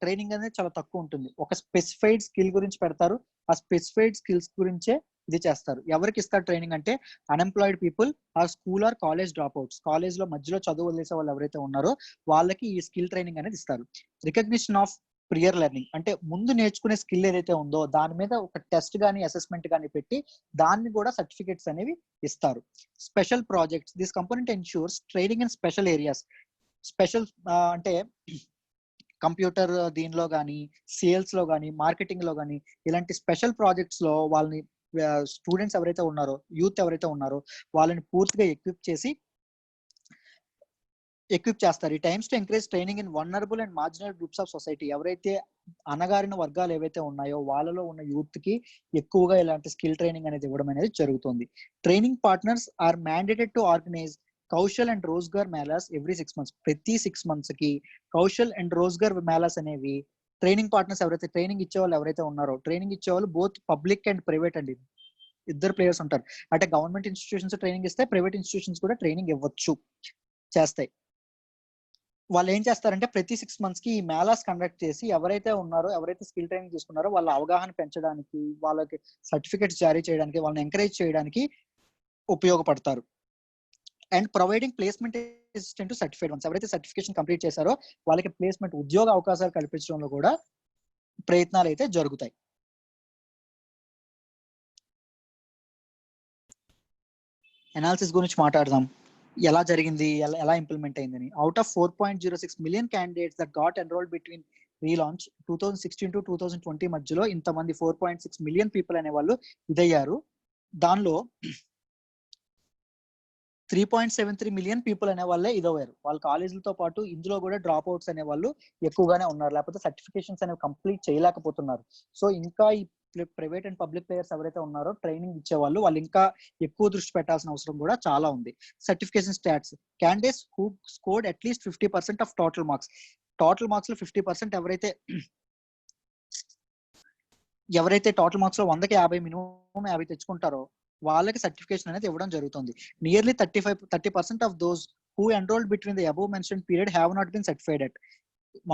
ట్రైనింగ్ అనేది చాలా తక్కువ ఉంటుంది. ఒక స్పెసిఫైడ్ స్కిల్ గురించి పెడతారు, ఆ స్పెసిఫైడ్ స్కిల్స్ గురించే ఇది చేస్తారు. ఎవరికి ఇస్తారు ట్రైనింగ్ అంటే unemployed people or school or college dropouts. College లో మధ్యలో చదువు వదిలేసే వాళ్ళు ఎవరైతే ఉన్నారో వాళ్ళకి ఈ స్కిల్ ట్రైనింగ్ అనేది ఇస్తారు. రికగ్నిషన్ ఆఫ్ ప్రియర్ లెర్నింగ్ అంటే ముందు నేర్చుకునే స్కిల్ ఏదైతే ఉందో దాని మీద ఒక టెస్ట్ కానీ అసెస్మెంట్ కానీ పెట్టి దాన్ని కూడా సర్టిఫికెట్స్ అనేవి ఇస్తారు. Special projects. This component ensures training in special areas. Special అంటే కంప్యూటర్ దీనిలో కానీ, సేల్స్ లో కానీ, మార్కెటింగ్ లో కానీ, ఇలాంటి స్పెషల్ ప్రాజెక్ట్స్ లో వాళ్ళని స్టూడెంట్స్ ఎవరైతే ఉన్నారో, యూత్ ఎవరైతే ఉన్నారో వాళ్ళని పూర్తిగా ఎక్విప్ చేస్తారు. ఈ times to encourage training in vulnerable and marginal groups of society. ఎవరైతే అణగారిన వర్గాలు ఏవైతే ఉన్నాయో వాళ్ళలో ఉన్న యూత్ కి ఎక్కువగా ఇలాంటి స్కిల్ ట్రైనింగ్ అనేది ఇవ్వడం అనేది జరుగుతుంది. Training partners are mandated to organise Kaushal and Rozgar melas every 6 months. ప్రతి 6 months కి కౌశల్ అండ్ రోజ్గార్ మేళాస్ అనేవి ట్రైనింగ్ పార్ట్నర్స్ ఎవరైతే ట్రైనింగ్ ఇచ్చేవాళ్ళు ఎవరైతే ఉన్నారో, ట్రైనింగ్ ఇచ్చేవాళ్ళు బోత్ పబ్లిక్ అండ్ ప్రైవేట్ అండి, ఇద్దరు ప్లేయర్స్ ఉంటారు. అంటే గవర్నమెంట్ ఇన్స్టిట్యూషన్స్ ట్రైనింగ్ ఇస్తే, ప్రైవేట్ ఇన్స్టిట్యూషన్స్ కూడా ట్రైనింగ్ ఇవ్వచ్చు, చేస్తాయి. వాళ్ళు ఏం చేస్తారంటే ప్రతి 6 months కి ఈ మేళాస్ కండక్ట్ చేసి ఎవరైతే ఉన్నారో, ఎవరైతే స్కిల్ ట్రైనింగ్ తీసుకున్నారో వాళ్ళ అవగాహన పెంచడానికి, వాళ్ళకి సర్టిఫికెట్స్ జారీ చేయడానికి, వాళ్ళని ఎంకరేజ్ చేయడానికి ఉపయోగపడతారు. And providing placement assistant to certified ones. ఎవరైతే సర్టిఫికేషన్ కంప్లీట్ చేశారో వాళ్ళకి ప్లేస్మెంట్, ఉద్యోగ అవకాశాలు కల్పించడంలో కూడా ప్రయత్నాలు అయితే జరుగుతాయి. అనాలిసిస్ గురించి మాట్లాడదాం. ఎలా జరిగింది, ఎలా ఇంప్లిమెంట్ అయిందని. Out of 4.06 million candidates that got enrolled between relaunch 2016 to 2020 మధ్యలో ఇంతమంది 4.6 మిలియన్ పీపుల్ అనే వాళ్ళు ఇదయ్యారు. దానిలో 3.73 మిలియన్ పీపుల్ అనే వాళ్ళే ఇదయ్యారు. వాళ్ళ కాలేజీలతో పాటు ఇందులో కూడా డ్రాప్ అవుట్స్ అనే వాళ్ళు ఎక్కువగానే ఉన్నారు, లేకపోతే సర్టిఫికేషన్స్ అనేవి కంప్లీట్ చేయలేకపోతున్నారు. సో ఇంకా ఈ ప్రైవేట్ అండ్ పబ్లిక్ ప్లేయర్స్ ఎవరైతే ఉన్నారో ట్రైనింగ్ ఇచ్చే వాళ్ళు ఇంకా ఎక్కువ దృష్టి పెట్టాల్సిన అవసరం కూడా చాలా ఉంది. Certification stats, candidates who scored at least 50% of total marks లో 50% ఎవరైతే టోటల్ మార్క్స్ లో 100కి 50 మినిమం 50 తెచ్చుకుంటారో వాళ్ళకి సర్టిఫికేషన్ అనేది ఇవ్వడం జరుగుతుంది. Nearly 30% of those who enrolled between the above mention period have not been certified yet.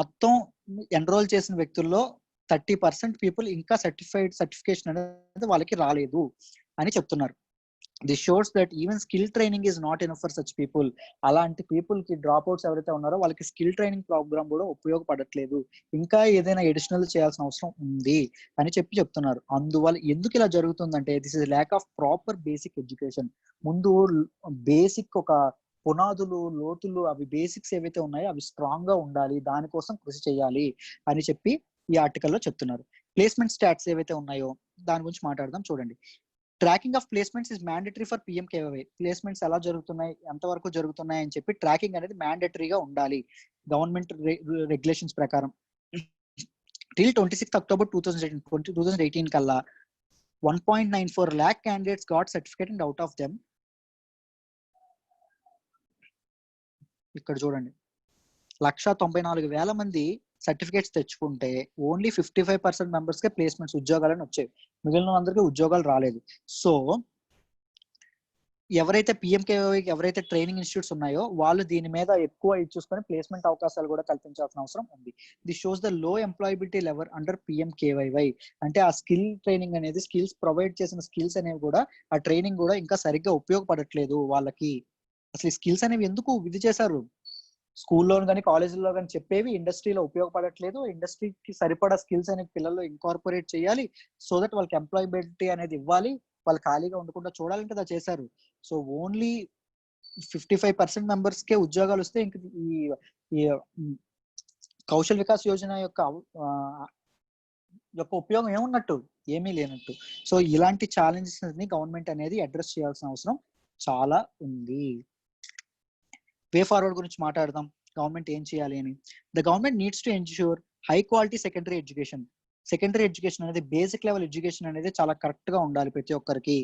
మొత్తం ఎన్రోల్ చేసిన వ్యక్తుల్లో 30% పీపుల్ ఇంకా సర్టిఫికేషన్ అనేది వాళ్ళకి రాలేదు అని చెప్తున్నారు. This shows that even skill training is not enough for such people. అలాంటి పీపుల్ కి డ్రాప్ అవుట్స్ ఎవరైతే ఉన్నారో వాళ్ళకి స్కిల్ ట్రైనింగ్ ప్రోగ్రామ్ కూడా ఉపయోగపడట్లేదు, ఇంకా ఏదైనా ఎడిషనల్ చేయాల్సిన అవసరం ఉంది అని చెప్తున్నారు. అందువల్ల ఎందుకు ఇలా జరుగుతుందంటే this is lack of proper basic education. ముందు బేసిక్ ఒక పునాదులు, లోతులు, అవి బేసిక్స్ ఏవైతే ఉన్నాయో అవి స్ట్రాంగ్ గా ఉండాలి, దానికోసం కృషి చేయాలి అని చెప్పి ఈ ఆర్టికల్లో చెప్తున్నారు. ప్లేస్మెంట్ స్టాట్స్ ఏవైతే ఉన్నాయో దాని గురించి మాట్లాడదాం. చూడండి, tracking of placements is mandatory for PMKVY. Placements ఎలా జరుగుతున్నాయి, ఎంతవరకు జరుగుతున్నాయి అని చెప్పి ట్రాకింగ్ అనేది మ్యాండేటరీగా ఉండాలి గవర్నమెంట్ రెగ్యులేషన్స్ ప్రకారం. టిల్ 26 October 2018 కల్లా 1.94 lakh candidates got certificate and out of them, ఇక్కడ చూడండి 194,000 మంది సర్టిఫికేట్స్ తెచ్చుకుంటే ఓన్లీ 55% మెంబర్స్ కే ప్లేస్మెంట్స్ ఉద్యోగాలను వచ్చాయి, మిగిలిన అందరికీ ఉద్యోగాలు రాలేదు. సో ఎవరైతే PMKVY ఎవరైతే ట్రైనింగ్ ఇన్స్టిట్యూట్స్ ఉన్నాయో వాళ్ళు దీని మీద ఎక్కువ చూసుకొని ప్లేస్మెంట్ అవకాశాలు కూడా కల్పించాల్సిన అవసరం ఉంది. This shows the low employability level under PMKVY. అంటే ఆ స్కిల్ ట్రైనింగ్ అనేది, స్కిల్స్ ప్రొవైడ్ చేసిన స్కిల్స్ అనేవి కూడా, ఆ ట్రైనింగ్ కూడా ఇంకా సరిగ్గా ఉపయోగపడట్లేదు వాళ్ళకి. అసలు ఈ స్కిల్స్ అనేవి ఎందుకు ఇది చేశారు, స్కూల్లో కానీ కాలేజీలో కానీ చెప్పేవి ఇండస్ట్రీలో ఉపయోగపడట్లేదు. ఇండస్ట్రీకి సరిపడా స్కిల్స్ అనేవి పిల్లల్లో ఇంకార్పొరేట్ చేయాలి, సో దట్ వాళ్ళకి ఎంప్లాయబిలిటీ అనేది ఇవ్వాలి, వాళ్ళు ఖాళీగా ఉండకుండా చూడాలంటే అలా చేశారు. సో ఓన్లీ 55% మెంబర్స్ కే ఉద్యోగాలు వస్తే ఇంక ఈ కౌశల్ వికాస్ యోజన యొక్క ఉపయోగం ఏమున్నట్టు, ఏమీ లేనట్టు. సో ఇలాంటి ఛాలెంజెస్ ని గవర్నమెంట్ అనేది అడ్రస్ చేయాల్సిన అవసరం చాలా ఉంది. వే ఫార్వర్డ్ గురించి మాట్లాడదాం, గవర్నమెంట్ ఏం చేయాలి అని. The government needs to ensure high quality secondary education. Secondary education అనేది, బేసిక్ లెవెల్ ఎడ్యుకేషన్ అనేది చాలా కరెక్ట్ గా ఉండాలి ప్రతి ఒక్కరికి.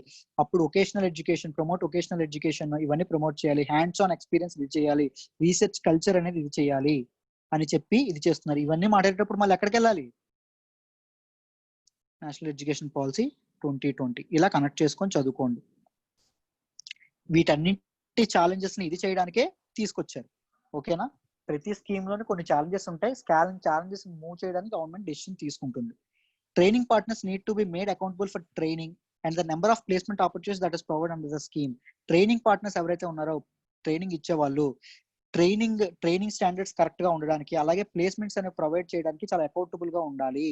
అప్పుడు వొకేషనల్ ఎడ్యుకేషన్, వొకేషనల్ ఎడ్యుకేషన్ ఇవన్నీ ప్రమోట్ చేయాలి, హ్యాండ్స్ ఆన్ ఎక్స్పీరియన్స్ ఇది చేయాలి, రీసెర్చ్ కల్చర్ అనేది ఇది చేయాలి అని చెప్పి ఇది చేస్తున్నారు. ఇవన్నీ మాట్లాడేటప్పుడు మళ్ళీ ఎక్కడికి వెళ్ళాలి, నేషనల్ ఎడ్యుకేషన్ పాలసీ 2020 ఇలా కనెక్ట్ చేసుకొని చదువుకోండి. వీటన్నిటి ఛాలెంజెస్ ని ఇది చేయడానికే తీసుకొచ్చారు. ఓకేనా, ప్రతి స్కీమ్ లోనే కొన్ని ఛాలెంజెస్ ఉంటాయి, ఛాలెంజెస్ మూవ్ చేయడానికి గవర్నమెంట్ డెసిషన్ తీసుకుంటుంది. Training partners need to be made accountable for training and the number of placement opportunities that is provided under the scheme. Training partners ఎవరైతే ఉన్నారో, ట్రైనింగ్ ఇచ్చే వాళ్ళు ట్రైనింగ్ స్టాండర్డ్స్ కరెక్ట్ గా ఉండడానికి, అలాగే placements అనేవి ప్రొవైడ్ చేయడానికి చాలా అకౌంటబుల్ గా ఉండాలి,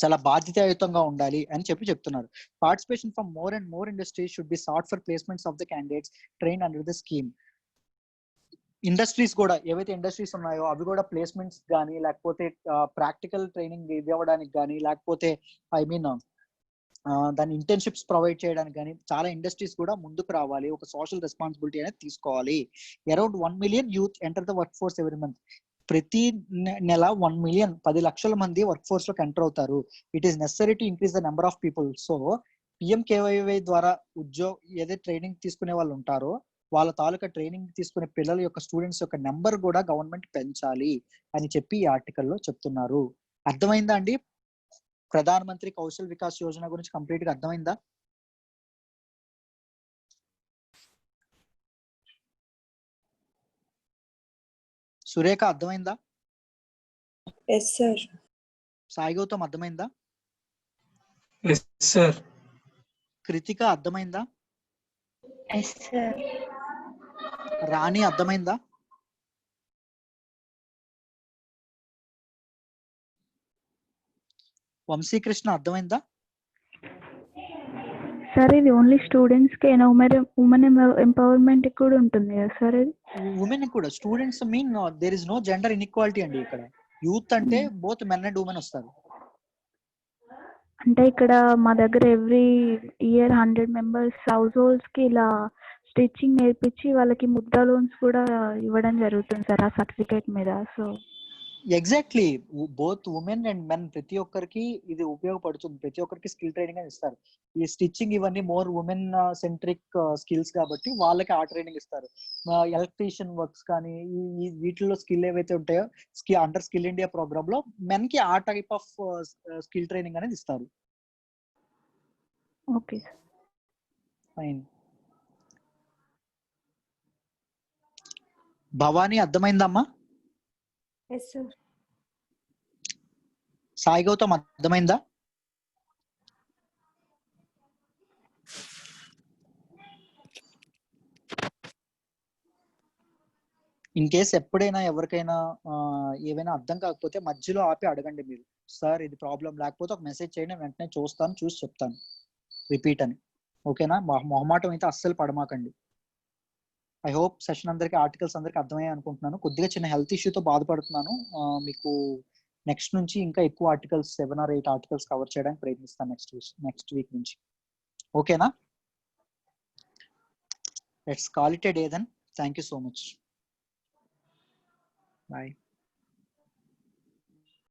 చాలా బాధ్యతాయుతంగా ఉండాలి అని చెప్తున్నారు. Participation from more and more industries should be sought for placements of the candidates train under the scheme. Industries కూడా, ఏవైతే ఇండస్ట్రీస్ ఉన్నాయో అవి కూడా ప్లేస్మెంట్స్ కానీ, లేకపోతే ప్రాక్టికల్ ట్రైనింగ్ ఇవ్వడానికి కానీ, లేకపోతే దాని ఇంటర్న్షిప్స్ ప్రొవైడ్ చేయడానికి కానీ చాలా ఇండస్ట్రీస్ కూడా ముందుకు రావాలి, ఒక సోషల్ రెస్పాన్సిబిలిటీ అనేది తీసుకోవాలి. Around 1 million youth enter the work force every month. ప్రతి నెల 1 million 10 లక్షల మంది వర్క్ ఫోర్స్ లోకి ఎంటర్ అవుతారు. It is necessary to increase the number of people. So PMKVY ద్వారా ఏదైతే ట్రైనింగ్ తీసుకునే వాళ్ళు ఉంటారో వాళ్ళ తాలూకా ట్రైనింగ్ తీసుకునే పిల్లల యొక్క స్టూడెంట్స్ యొక్క నెంబర్ కూడా గవర్నమెంట్ పెంచాలి అని చెప్పి ఈ ఆర్టికల్లో చెప్తున్నారు. అర్థమైందా అండి? ప్రధాన మంత్రి కౌశల్ వికాస్ యోజన గురించి కంప్లీట్ గా అర్థమైందా? సురేఖ అర్థమైందా? yes sir. సాయి గౌతమ్ అర్థమైందా? yes sir. కృతిక అర్థమైందా? yes sir. రాణి అర్థమైందా? వంశీకృష్ణ అర్థమైందా? సార్ ఇది ఓన్లీ స్టూడెంట్స్ కి ఉమెన్ ఎంపవర్మెంట్ కూడా ఉంటుంది కదా సార్ ఇది? ఉమెన్ కూడా students mean there is no gender inequality అండి ఇక్కడ. యూత్ అంటే బోత్ మెన్ అండ్ ఉమెన్ వస్తారు. అంటే ఇక్కడ మా దగ్గర every year 100 members house holds కి ఇలా స్టిచ్చింగ్ నేర్పించి వాళ్ళకి ముద్రా లోన్స్ కూడా ఇవ్వడం జరుగుతుంది సార్ ఆ సర్టిఫికేట్ మీద. So exactly both women and men ప్రతి ఒక్కరికి ఇది ఉపయోగపడుతుంది. ప్రతి ఒక్కరికి స్కిల్ ట్రైనింగ్ అని ఇస్తారు. ఈ స్టిచ్చింగ్ ఇవన్నీ మోర్ ఉమెన్ సెంట్రిక్ స్కిల్స్ కాబట్టి వాళ్ళకి ఆ ట్రైనింగ్ ఇస్తారు. ఎలక్ట్రీషియన్ వర్క్స్ కానీ ఈ వీటిల్లో స్కిల్ ఏవైతే ఉంటాయో అండర్ స్కిల్ ఇండియా ప్రోగ్రామ్ లో మెన్ కి ఆ టైప్ ఆఫ్ స్కిల్ ట్రైనింగ్ అనేది ఇస్తారు. Okay sir. ఫైన్. భవానీ అర్థమైందమ్మా? Yes sir. సాయి గౌతమ్ అర్థమైందా? ఇన్ కేస్ ఎప్పుడైనా ఎవరికైనా ఏవైనా అర్థం కాకపోతే మధ్యలో ఆపి అడగండి మీరు. సార్ ఇది ప్రాబ్లం, లేకపోతే ఒక మెసేజ్ చేయండి, వెంటనే చూస్తాను, చూసి చెప్తాను రిపీట్ అని. ఓకేనా? మొహమాటం అయితే అస్సలు పడమాకండి. ఐ హోప్ సెషన్ అందరికి ఆర్టికల్స్ అందరికి అర్థమయ్యాయి అనుకుంటున్నాను. కొద్దిగా చిన్న హెల్త్ ఇష్యూతో బాధపడుతున్నాను. మీకు నెక్స్ట్ నుంచి ఇంకా ఎక్కువ ఆర్టికల్స్ 7 or 8 ఆర్టికల్స్ కవర్ చేయడానికి ప్రయత్నిస్తాను నెక్స్ట్ వీక్ నుంచి. ఓకేనా? Let's call it a day then. Thank you so much. Bye.